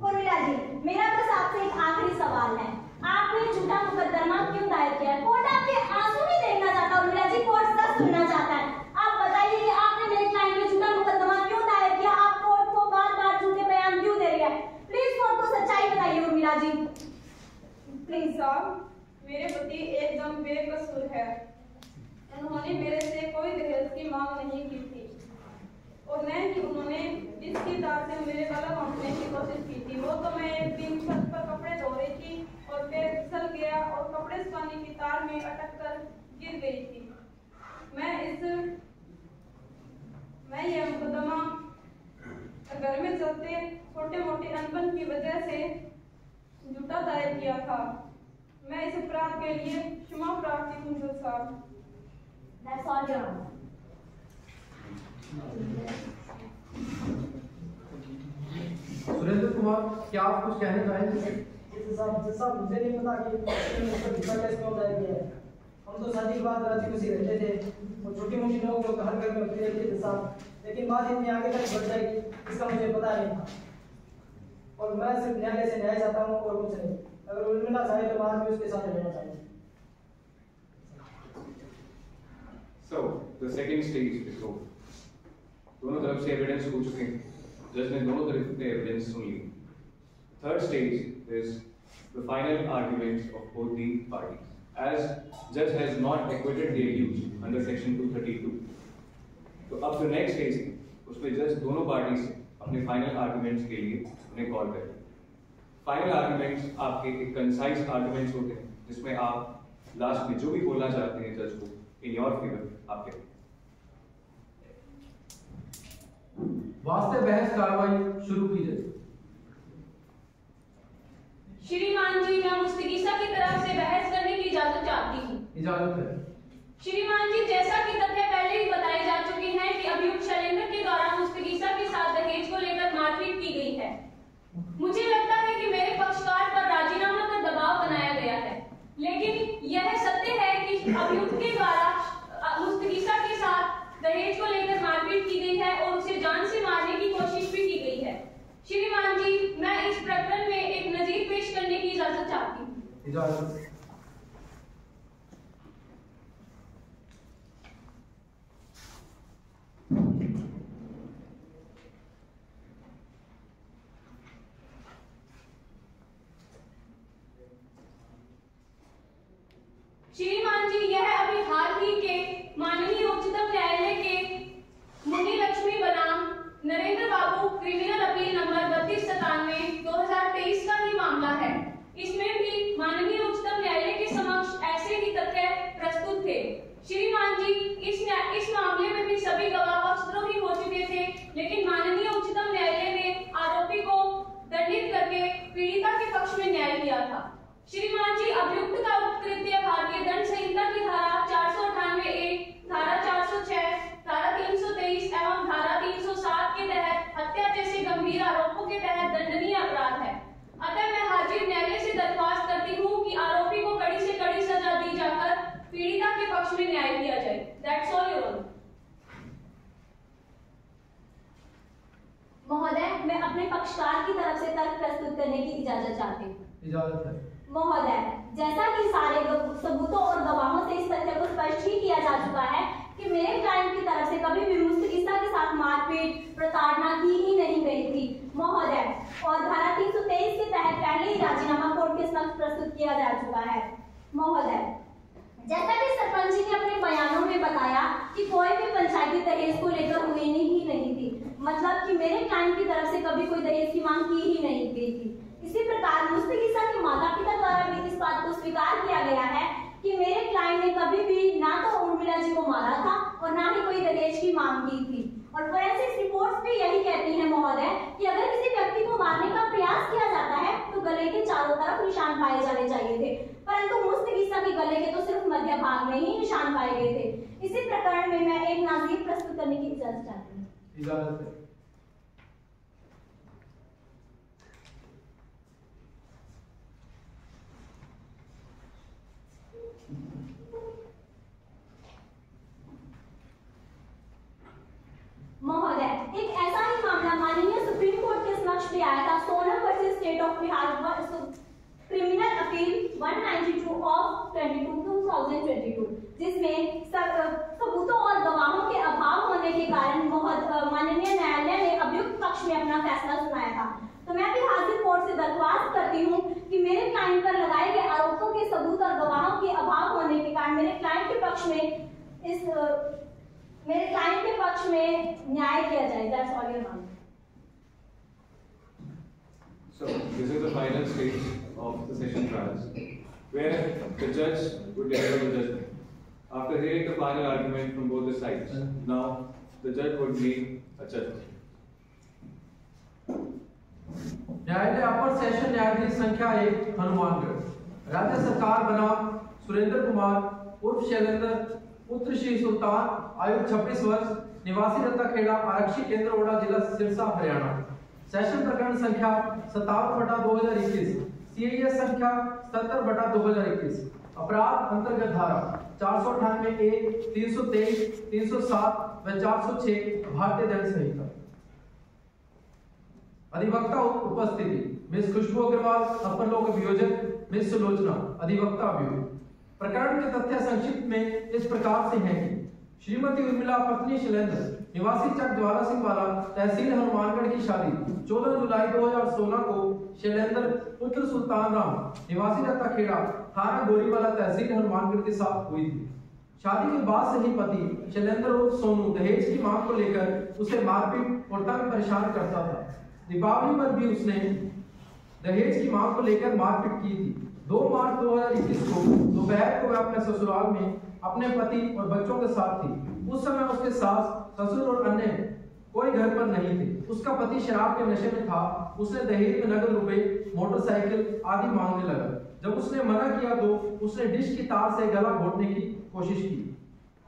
B: Urmila ji, मेरा बस आपसे एक आखिरी सवाल है। आपने झूठा मुकदमा क्यों दायर किया है? कोर्ट आपके आंसू नहीं देखना चाहता उर्मिला जी, कोर्ट सच सुनना चाहता है। आप बताइए कि आपने मेरे क्लाइंट पे झूठा मुकदमा क्यों दायर किया? आप कोर्ट को बार-बार झूठे बयान क्यों दे रही है? प्लीज कोर्ट को सच्चाई बताइए उर्मिला जी।
H: प्लीज साहब, मेरे पति एकदम बेकसूर है। उन्होंने मेरे से कोई दहेज की मांग नहीं की थी और न ही उन्होंने जिसकी तार से मेरे गला काटने की कोशिश की थी। वो तो मैं एक दिन छत पर कपड़े धो रही थी और पैर फिसल गया और कपड़े सुखाने की तार में अटक कर गिर गई थी। मैं यह मुकदमा घर में चलते छोटे मोटे अनबन की वजह से झूठा दायर किया था। मैं इस अपराध के लिए क्षमा प्रार्थी हूँ जज साहब।
B: That's all your honor.
C: Surendra Kumar, क्या आप कुछ कहना चाहेंगे?
E: साहब मुझे नहीं पता कि केस क्यों दायर किया है। हम तो शादी के बाद राजी खुशी रहते थे और छोटी मोटी लोग जो हर घर में होती रहती थी साहब, लेकिन बात इतनी आगे तक बढ़ जाएगी इसका मुझे पता नहीं था और मैं सिर्फ न्यायालय से न्याय चाहता हूँ और कुछ नहीं। अगर उर्मिला चाहे तो आज भी उसके साथ रहना चाहिए।
A: So, the second stage is over. दोनों तरफ से एविडेंस हो चुके हैं, जज ने दोनों तरफ के एविडेंस सुन ली। Third stage is the final arguments of both the parties. As judge has not acquitted the accused under section 232, तो अब जो next stage है, उसमें जज दोनों पार्टी से अपने final arguments के लिए उन्हें कॉल करें। Final arguments आपके एक concise arguments होते हैं, जिसमें आप लास्ट में जो भी बोलना चाहते हैं जज को in your favor आप कहें।
C: वास्ते बहस कार्रवाई शुरू की जाए।
D: श्रीमान जी, मैं मुस्तगीसा की तरफ से बहस करने की इजाजत चाहती हूँ।
C: इजाजत है।
D: श्रीमान जी, जैसा कि तथ्य पहले ही बताए जा चुके हैं कि अभियुक्त शैलेंद्र के द्वारा मुस्तगीसा के साथ दहेज को लेकर मारपीट की गई है। मुझे लगता है कि मेरे पक्षकार पर राजीनामा का दबाव बनाया गया है, लेकिन यह सत्य है कि अभियुक्त के द्वारा मुस्तगीसा के साथ दहेज को लेकर मारपीट की गई है और उसे जान से मारने की कोशिश भी की गई है। श्रीमान जी, मैं इस प्रकरण में एक नजीर पेश करने की इजाजत चाहती हूँ।
C: इजाजत।
D: श्रीमान जी, यह अभी हाल ही के माननीय उच्चतम न्यायालय के मुनि लक्ष्मी बनाम नरेंद्र बाबू क्रिमिनल अपील नंबर 3297/2023 का ही मामला है। इसमें भी माननीय उच्चतम न्यायालय के समक्ष ऐसे ही तथ्य प्रस्तुत थे। श्रीमान जी, इस मामले में भी सभी गवाह पक्षद्रोही हो चुके थे, लेकिन माननीय उच्चतम न्यायालय ने आरोपी को दंडित करके पीड़िता के पक्ष में न्याय दिया था। श्रीमान जी, अभियुक्त का उत्कृत्य भारतीय दंड संहिता की धारा 498A, धारा 406, धारा 323 एवं धारा 307 के तहत हत्या जैसे गंभीर आरोपों के तहत दंडनीय अपराध है। अतः मैं हाजिर न्यायालय से दरख्वास्त करती हूँ कि आरोपी को कड़ी से कड़ी सजा दी जाकर पीड़िता के पक्ष में न्याय दिया जाए। That's all, Your Honor.
B: महोदय, मैं अपने पक्षकार की तरफ से तर्क प्रस्तुत करने की इजाजत चाहती हूँ।
C: इजाजत है।
B: महोदय, जैसा कि सारे सबूतों और गवाहों से इस तथ्य को स्पष्ट ही किया जा चुका है कि मेरे क्लाइंट की तरफ से कभी भी मुस्तगीसा के साथ कि कोई भी पंचायती दहेज को लेकर हुई ही नहीं थी, मतलब कि मेरे क्लाइंट की तरफ से कभी कोई दहेज की मांग की ही नहीं गई थी। इसी प्रकार मुस्तगीसा के माता पिता द्वारा भी इस बात को स्वीकार किया गया है कि मेरे क्लाइंट ने कभी भी ना तो उर्मिला जी को मारा था और ना ही कोई दहेज की मांग की थी। और फोरेंसिक रिपोर्ट्स भी यही कहती हैं महोदय कि अगर किसी व्यक्ति को मारने का प्रयास किया जाता है तो गले के चारों तरफ निशान पाए जाने चाहिए थे, परंतु मुस्तगीसा के गले के तो सिर्फ मध्य भाग में ही निशान पाए गए थे। इसी प्रकरण में मैं एक नाज़ीर प्रस्तुत करने की इजाजत चाहती हूँ।
C: इजाजत है।
B: महोदय, एक ऐसा ही मामला माननीय सुप्रीम कोर्ट के समक्ष भी आया था, Sonam versus state of Bihar criminal appeal 192 of 2022, जिसमें सबूतों और गवाहों के अभाव होने के कारण माननीय न्यायालय ने अभियुक्त पक्ष में अपना फैसला सुनाया था। तो मैं भी हाजिर कोर्ट से दरख्वास्त करती हूँ कि मेरे क्लाइंट पर लगाए गए आरोपों के सबूत और गवाहों के अभाव होने के कारण मेरे क्लाइंट के पक्ष में न्याय किया जाए। That's all your honor.
A: So this is the final stage of the session trials, where the judge would deliver the judgment. After hearing the final argument from both the sides, now the judge would make a judgment.
C: न्यायालय अपर session न्यायाधीश संख्या 1 हनुमानगढ़, राज्य सरकार बनाम सुरेंद्र कुमार उर्फ शैलेंद्र पुत्र श्री सुल्तान आयु 26 वर्ष, निवासी रत्ताखेड़ा, आरक्षी केंद्र ओडा, जिला सिरसा, हरियाणा। सेशन प्रकरण संख्या 57/2021, सीआईएस संख्या 77/2021, अपराध अंतर्गत धारा 498A, 323, 307 व 406 भारतीय दंड संहिता। अधिवक्ता उपस्थिति मिस खुशबू अग्रवाल, अपर लोक अभियोजक मिस सुलोचना, अधिवक्ता अभियोग। प्रकरण के तथ्य संक्षिप्त में इस प्रकार से हैं कि श्रीमती उर्मिला पत्नी शैलेंद्र निवासी चक ज्वाला सिंह वाला, तहसील हनुमानगढ़ की शादी 14 जुलाई 2016 को शैलेंद्र पुत्र सुल्तान राम निवासी रत्ताखेड़ा, थाना गोरीवाला, तहसील हनुमानगढ़ के साथ हुई थी। शादी के बाद से ही पति शैलेंद्र उर्फ सोनू दहेज की मांग को लेकर उसे मारपीट और तंग परेशान करता था। दीपावली पर भी उसने दहेज की मांग को लेकर मारपीट की थी। 2 मार्च 2021 को दोपहर को वह अपने ससुराल में अपने पति और बच्चों के साथ थी। उस समय उसके सास, ससुर और अन्य कोई घर पर नहीं थे। उसका पति शराब के नशे में था। उसने दहेज में नगद रुपए, मोटरसाइकिल आदि मांगने लगा। जब उसने मना किया तो उसने डिश की तार से गला घोटने की कोशिश की।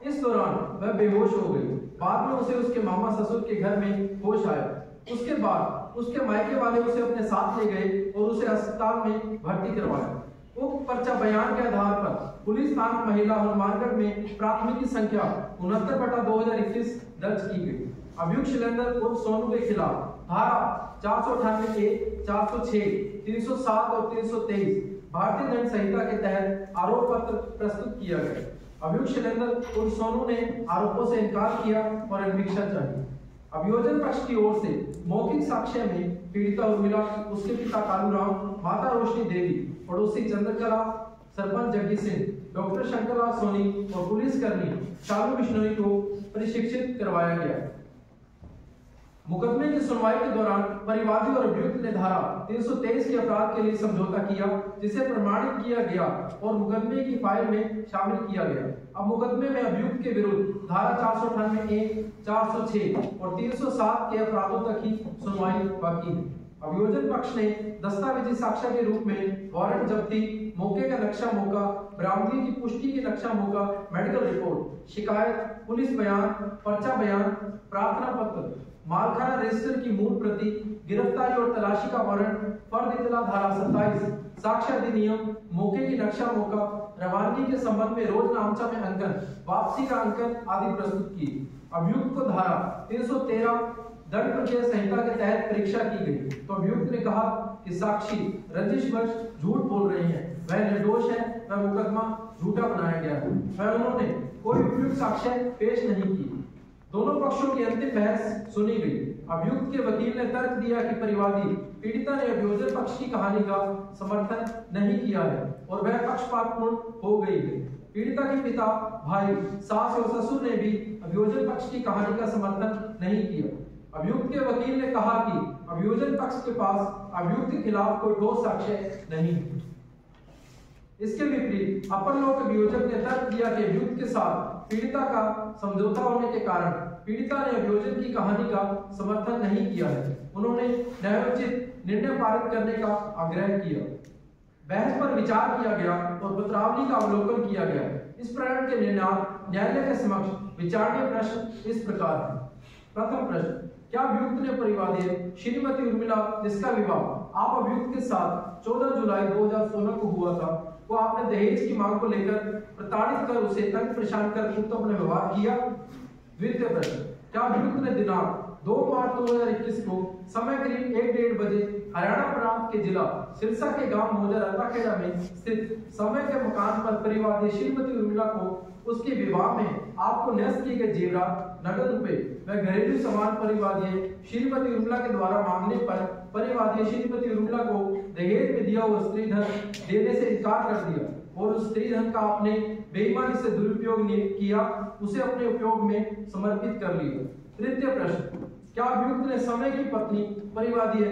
C: इस दौरान वह बेहोश हो गई। बाद में उसे उसके मामा ससुर के घर में होश आया। उसके बाद उसके मायके वाले उसे अपने साथ ले गए और उसे अस्पताल में भर्ती करवाया। उक्त पर्चा बयान के आधार पर पुलिस थाना महिला हनुमानगढ़ में प्राथमिकी संख्या 69/2021 दर्ज की गई। अभियुक्त शैलेंद्र उर्फ सोनू के खिलाफ धारा 498A, 406, 307 और 323 भारतीय दंड संहिता के तहत आरोप पत्र प्रस्तुत किया गया। अभियुक्त शैलेंद्र उर्फ सोनू ने आरोपों से इनकार किया और अभिक्षा चाही। अभियोजन पक्ष की ओर से मौखिक साक्ष्य में पीड़िता उर्मिला, उसके पिता कालूराम, माता रोशनी देवी, पड़ोसी चंद्रकला, सरपंच जग्गी सिंह, डॉक्टर शंकरलाल सोनी और पुलिसकर्मी शालू बिश्नोई को प्रशिक्षित करवाया गया। मुकदमे की सुनवाई के दौरान परिवादी और अभियुक्त ने धारा 323 के अपराध के लिए समझौता किया, जिसे प्रमाणित किया गया और मुकदमे की फाइल में शामिल किया गया। अब मुकदमे में अभियुक्त के विरुद्ध धारा 498A, 406 और 307 के अपराधों तक ही सुनवाई बाकी है। अभियोजन पक्ष ने दस्तावेजी साक्ष्य के रूप में वारंट जब्ती, मौके का नक्शा मौका, बरामदगी की पुष्टि की नक्शा मौका, मेडिकल रिपोर्ट, शिकायत, पुलिस बयान, पर्चा बयान, प्रार्थना पत्र, मालखाना रजिस्टर की मूल प्रति, गिरफ्तारी और तलाशी का वारंट, फर्द इतला धारा 27, साक्ष्य अधिनियम, मौके की नक्शा मौका, रवानगी के संबंध में रोज नामचा में अंकन, वापसी का अंकन आदि प्रस्तुत की। अभियुक्त को धारा 313 दंड प्रक्रिया संहिता के तहत परीक्षा की गई तो अभियुक्त ने कहा कि साक्षी रंजिशवश झूठ बोल रहे हैं, वह निर्दोष है, वह मुकदमा झूठा बनाया गया है। वह उन्होंने कोई उपयुक्त साक्ष्य पेश नहीं की। दोनों पक्षों की अंतिम बहस सुनी गई। अभियुक्त के वकील ने तर्क दिया कि परिवादी पीड़िता ने अभियोजन पक्ष की कहानी का समर्थन नहीं किया है और वह पक्षपातपूर्ण हो गई है। पीड़िता के पिता, भाई, सास और ससुर ने भी पक्ष की कहानी का समर्थन नहीं किया। अभियुक्त के वकील ने कहा कि अभियोजन पक्ष के पास अभियुक्त के खिलाफ कोई ठोस साक्ष्य नहीं है। इसके विपरीत अपर लोक अभियोजक ने तर्क दिया कि अभियुक्त के साथ पीड़िता का समझौता होने के कारण पीड़िता ने अभियोजन की कहानी का समर्थन नहीं किया है। उन्होंने न्यायोचित निर्णय पारित करने का आग्रह किया। बहस पर विचार किया गया और पत्रावली का अवलोकन किया गया। इस प्रकरण के निर्णय न्यायालय के समक्ष विचारणीय प्रश्न इस प्रकार है। प्रथम प्रश्न, क्या अभियुक्त ने परिवादी श्रीमती उर्मिला जिसका विवाह आप अभियुक्त के साथ 14 जुलाई 2016 को हुआ था, वो आपने दहेज की मांग को लेकर प्रताड़ित कर उसे तंग परेशान कर पूर्णतः व्यवहार किया? द्वितीय प्रश्न, क्या अभियुक्त ने दिनांक 2 मार्च 2021 को समय करीब 1-1:30 बजे हरियाणा प्रांत के जिला सिरसा के गांव मोजा रत्ताखेड़ा में स्थित समय के मकान पर परिवादी श्रीमती उर्मिला को उसके विवाह में आपको न्यस्त किए गए जेवरात, नगद रुपए व घरेलू सामान परिवादी श्रीमती उर्मिला के द्वारा मांगने पर परिवादी श्रीमती उर्मिला को दहेज में दिया हुआ स्त्री धन देने से इनकार कर दिया और उस स्त्री धन का आपने बेईमानी से दुरुपयोग किया, उसे अपने उपयोग में समर्पित कर लिया। तृतीय प्रश्न, क्या अभियुक्त ने समय की पत्नी परिवादी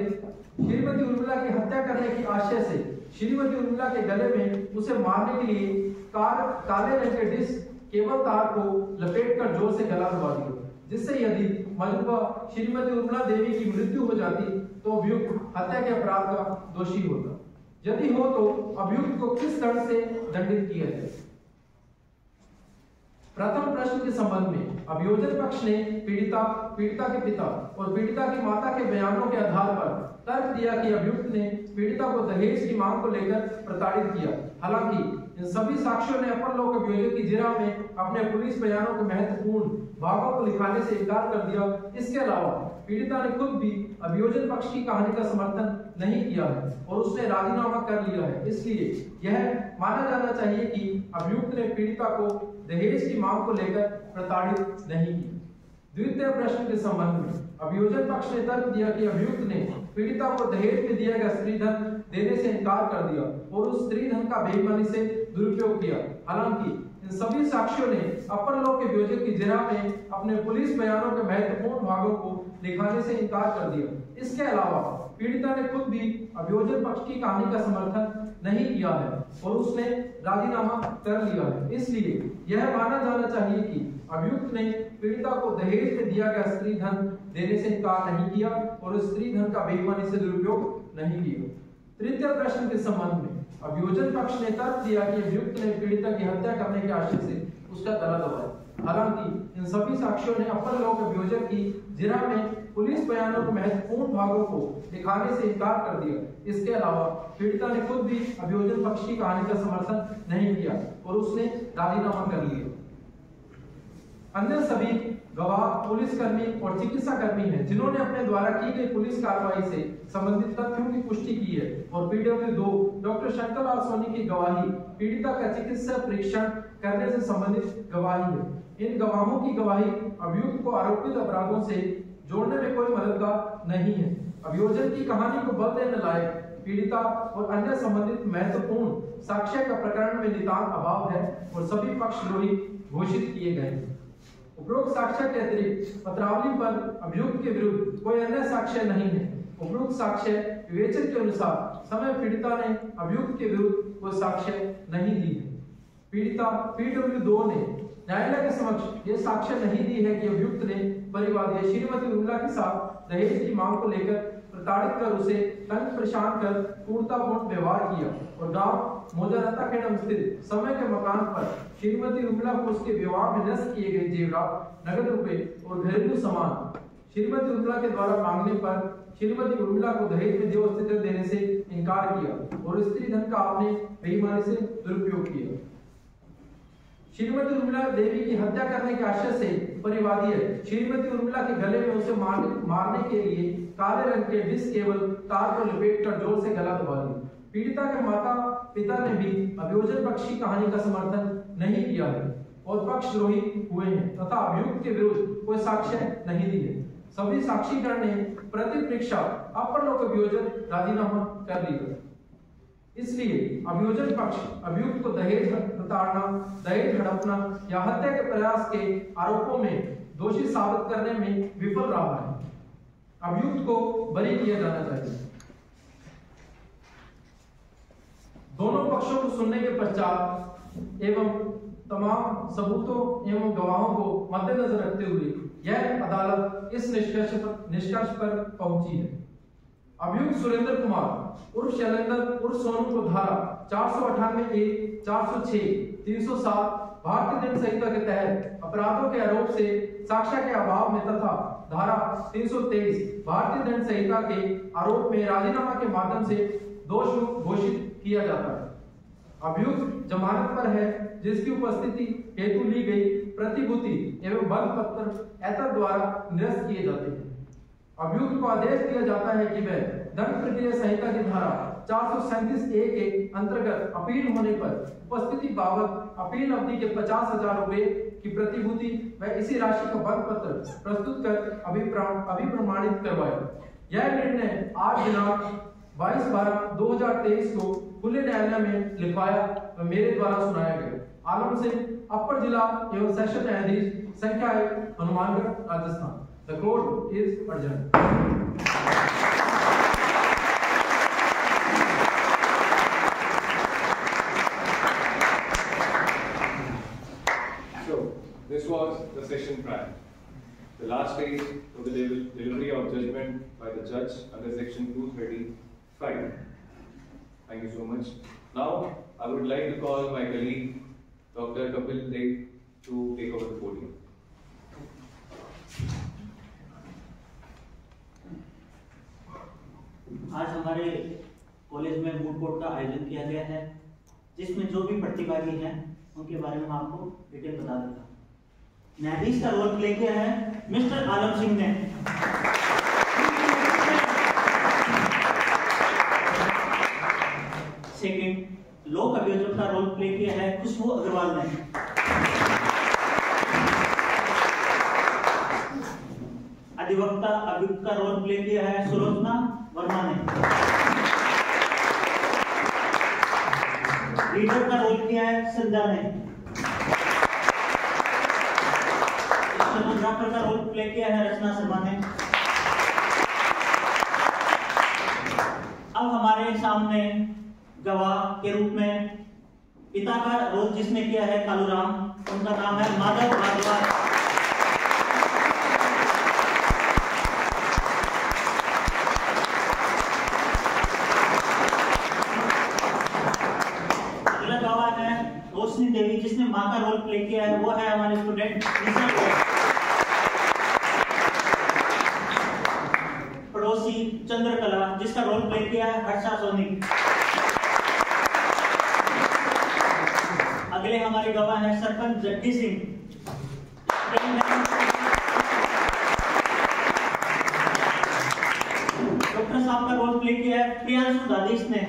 C: श्रीमती उर्मिला की हत्या करने की आशय से श्रीमती उर्मिला के गले में उसे मारने के लिए काले रंग के डिस्क केबल तार को लपेटकर जोर से गला दबा दिया, जिससे यदि मजबूबा श्रीमती उर्मिला देवी की मृत्यु हो जाती तो अभियुक्त हत्या के अपराध का दोषी होता। यदि हो तो अभियुक्त को किस दंड से दंडित किया जाए? प्रथम प्रश्न के संबंध में अभियोजन पक्ष ने पीड़िता के पिता और पीड़िता की माता के बयानों के आधार पर तर्क दिया कि अभियुक्त ने पीड़िता को दहेज की मांग को लेकर प्रताड़ित किया। हालांकि इन सभी साक्ष्यों ने अपर लोक अभियोजक की जिरह में अपने पुलिस बयानों के महत्वपूर्ण भागों को लिखाने से इनकार कर दिया। इसके अलावा पीड़िता ने खुद भी अभियोजन पक्ष की कहानी का समर्थन नहीं किया है और उसने राजीनामा कर लिया है। इसलिए यह माना जाना चाहिए कि अभियुक्त ने पीड़िता को दहेज की मांग को लेकर प्रताड़ित नहीं किया। द्वितीय प्रश्न के संबंध में अभियोजन पक्ष ने तर्क दिया कि अभियुक्त ने पीड़िता को दहेज में दिया गया स्त्री धन देने से इनकार कर दिया और उस स्त्री धन का बेईमानी से दुरुपयोग किया। हालांकि इन सभी साक्ष्यों ने अपर लोक अभियोजक की जिरह में अपने पुलिस बयानों के महत्वपूर्ण भागों को दिखाने से इनकार कर दिया। इसके अलावा पीड़िता ने खुद भी अभियोजन पक्ष की कहानी का समर्थन नहीं किया है और उसने राजीनामा कर लिया है। इसलिए यह माना जाना चाहिए कि अभियुक्त ने पीड़िता को दहेज में दिया गया स्त्री धन देने से इनकार नहीं किया और उस स्त्री धन का बेईमानी से दुरुपयोग नहीं किया। तृतीय प्रश्न के संबंध में अभियोजन पक्ष ने तर्क दिया कि अभियुक्त ने पीड़िता की हत्या करने के आशय से उसका गला दबाया। हालांकि इन सभी साक्ष्यों ने अपर लोक अभियोजक की जिरह में पुलिस बयानों के महत्वपूर्ण भागों को दिखाने से इनकार कर दिया। इसके अलावा पीड़िता ने खुद भी अभियोजन पक्ष की कहानी का समर्थन नहीं किया और उसने राजीनामा कर लिया। अन्य सभी गवाह, पुलिसकर्मी और चिकित्सा कर्मी हैं जिन्होंने अपने द्वारा की गई पुलिस कार्रवाई से संबंधित तथ्यों की पुष्टि की है और PW2 डॉक्टर शंकरलाल सोनी की गवाही पीड़िता का चिकित्सा परीक्षण करने से संबंधित गवाही है। इन गवाहों की गवाही अभियुक्त को आरोपित अपराधों से जोड़ने में कोई मददगार नहीं है। अभियोजन की कहानी को बल देने लायक पीड़िता और अन्य संबंधित महत्वपूर्ण साक्ष्य का प्रकरण में नितांत अभाव है और सभी पक्षद्रोही घोषित किए गए हैं। उपरोक्त साक्ष्य के अतिरिक्त पत्रावली पर अभियुक्त के विरुद्ध कोई अन्य साक्ष्य नहीं है। उपरोक्त साक्ष्य विवेचन के अनुसार समय पीड़िता ने अभियुक्त के विरुद्ध कोई साक्ष्य नहीं दी है। पीड़िता PW2 ने न्यायालय के समक्ष ये साक्ष्य नहीं दी है कि अभियुक्त ने परिवादी श्रीमती उर्मिला के साथ दहेज की मांग को लेकर प्रताड़ित कर उसे तंग परेशान कर क्रूरतापूर्ण व्यवहार किया और गांव मोजा रत्ताखेड़ा स्थित समय के मकान पर श्रीमती उर्मिला को उसके विवाह में नष्ट किए गए जेवरात, नगद रुपए और घरेलू सामान श्रीमती उर्मिला के द्वारा मांगने पर श्रीमती उर्मिला को दहेज में देव स्त्री धन देने से इनकार किया और स्त्री धन का आपने बेईमानी से दुरुपयोग किया। श्रीमती उर्मिला देवी की हत्या करने के आशय से परिवादी श्रीमती उर्मिला के गले में उसे मारने के लिए काले रंग के डिस्क केबल तार को लपेटकर जोर से गला दबा दिया। पीड़िता के माता पिता ने भी अभियोजन पक्ष की कहानी का समर्थन नहीं किया है और पक्षद्रोही हुए हैं तथा अभियुक्त के विरुद्ध कोई साक्ष्य नहीं दिए। सभी साक्षीगण ने प्रतिपरीक्षा अपर लोक अभियोजक राजीनामा कर लिया। इसलिए अभियोजन पक्ष अभियुक्त को दहेज प्रताड़ना, दहेज हड़पना या हत्या के प्रयास के आरोपों में दोषी साबित करने में विफल रहा है। अभियुक्त को बरी किया जाना चाहिए। दोनों पक्षों को सुनने के पश्चात एवं तमाम सबूतों एवं गवाहों को मद्देनजर रखते हुए यह अदालत इस निष्कर्ष पर पहुंची है। अभियुक्त सुरेंद्र कुमार उर्फ शैलेंद्र उर्फ सोनू को धारा 498 ए, 406, 307 भारतीय दंड संहिता के तहत अपराधों के आरोप से साक्ष्य के अभाव में तथा धारा 323 भारतीय दंड संहिता के आरोप में राजीनामा के माध्यम से दोष घोषित किया जाता है। अभियुक्त जमानत पर है, जिसकी उपस्थिति हेतु ली गई प्रतिभूति एवं बंध पत्र एतद द्वारा निरस्त किए जाते हैं। अभियुक्त को आदेश दिया जाता है कि वह दंड प्रक्रिया संहिता की धारा 437 ए के अंतर्गत अपील होने पर उपस्थिति बाबत अपील अवधि के 50,000 रुपए की प्रतिभूति व इसी राशि का बंध पत्र प्रस्तुत कर अभिप्रमाणित करवाए। यह निर्णय आज दिनांक 22/12/2023 को खुले न्यायालय में लिखवाया व मेरे द्वारा सुनाया गया। आलम सिंह, अपर जिला एवं सेशन न्यायाधीश, संख्या 1, Hanumangarh, Rajasthan. The court is adjourned.
A: So, this was the session prior. The last stage of the delivery of judgment by the judge under section 235. Thank you so much. Now, I would like to call my colleague, Dr. Kapil Dev, to take over the podium.
K: आज हमारे college में moot court का आयोजन किया गया है, जिसमें जो भी प्रतिभागी हैं उनके बारे में आपको डिटेल बता देता हूँ। न्यायाधीश का रोल प्ले किया है मिस्टर आलम सिंह ने। सेकंड, लोक अभियोजक का रोल प्ले किया है खुशबू अग्रवाल ने। अधिवक्ता अभियुक्त का रोल प्ले किया है सुलोचना वर्मा ने। रीडर का रोल किया है संध्या ने। स्टेनोग्राफर का रोल प्ले किया है रचना शर्मा ने। अब हमारे सामने गवाह के रूप में पिता का रोल जिसने किया है कालूराम, उनका नाम है माधव भारद्वाज। देवी जिसने मां का रोल प्ले किया है वो है हमारे स्टूडेंट पड़ोसी चंद्रकला, जिसका रोल प्ले किया है हर्षा सोनी। अगले हमारे गवाह है सरपंच जग्गी सिंह। डॉक्टर साहब का रोल प्ले किया है प्रियांशु दादीश ने।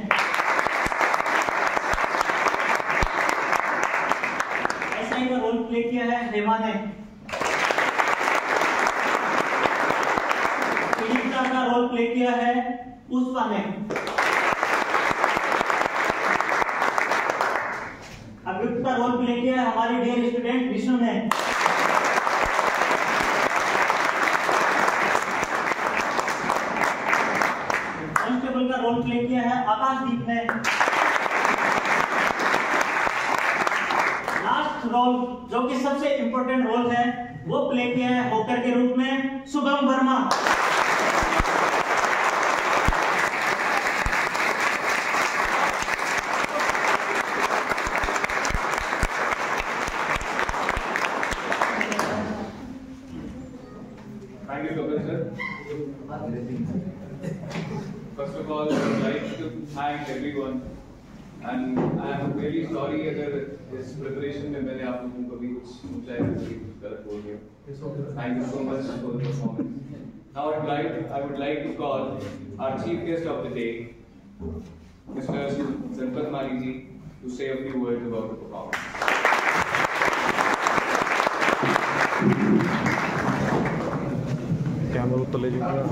K: का रोल प्ले किया है हेमा ने। पीड़िता का रोल प्ले किया है पुष्पा ने। अभियुक्त का रोल प्ले किया है हमारी डियर स्टूडेंट विष्णु ने। कांस्टेबल का रोल प्ले किया है आकाशदीप ने। रोल जो कि सबसे इंपॉर्टेंट रोल है वो प्ले किया है होकर के रूप में Shubham Verma.
A: Thank you, Kapil sir. First of all, I would like to thank everyone. And I am really sorry अगर इस preparation में मैंने आप लोगों को भी कुछ ऊंचाई गलत बोल दिया। Thank you so much for the performance. Now I would like to call our chief guest of the day, Mr. Zanpat Mali ji, to say a few words about the performance.
L: Camera उत्तर ले जाइए।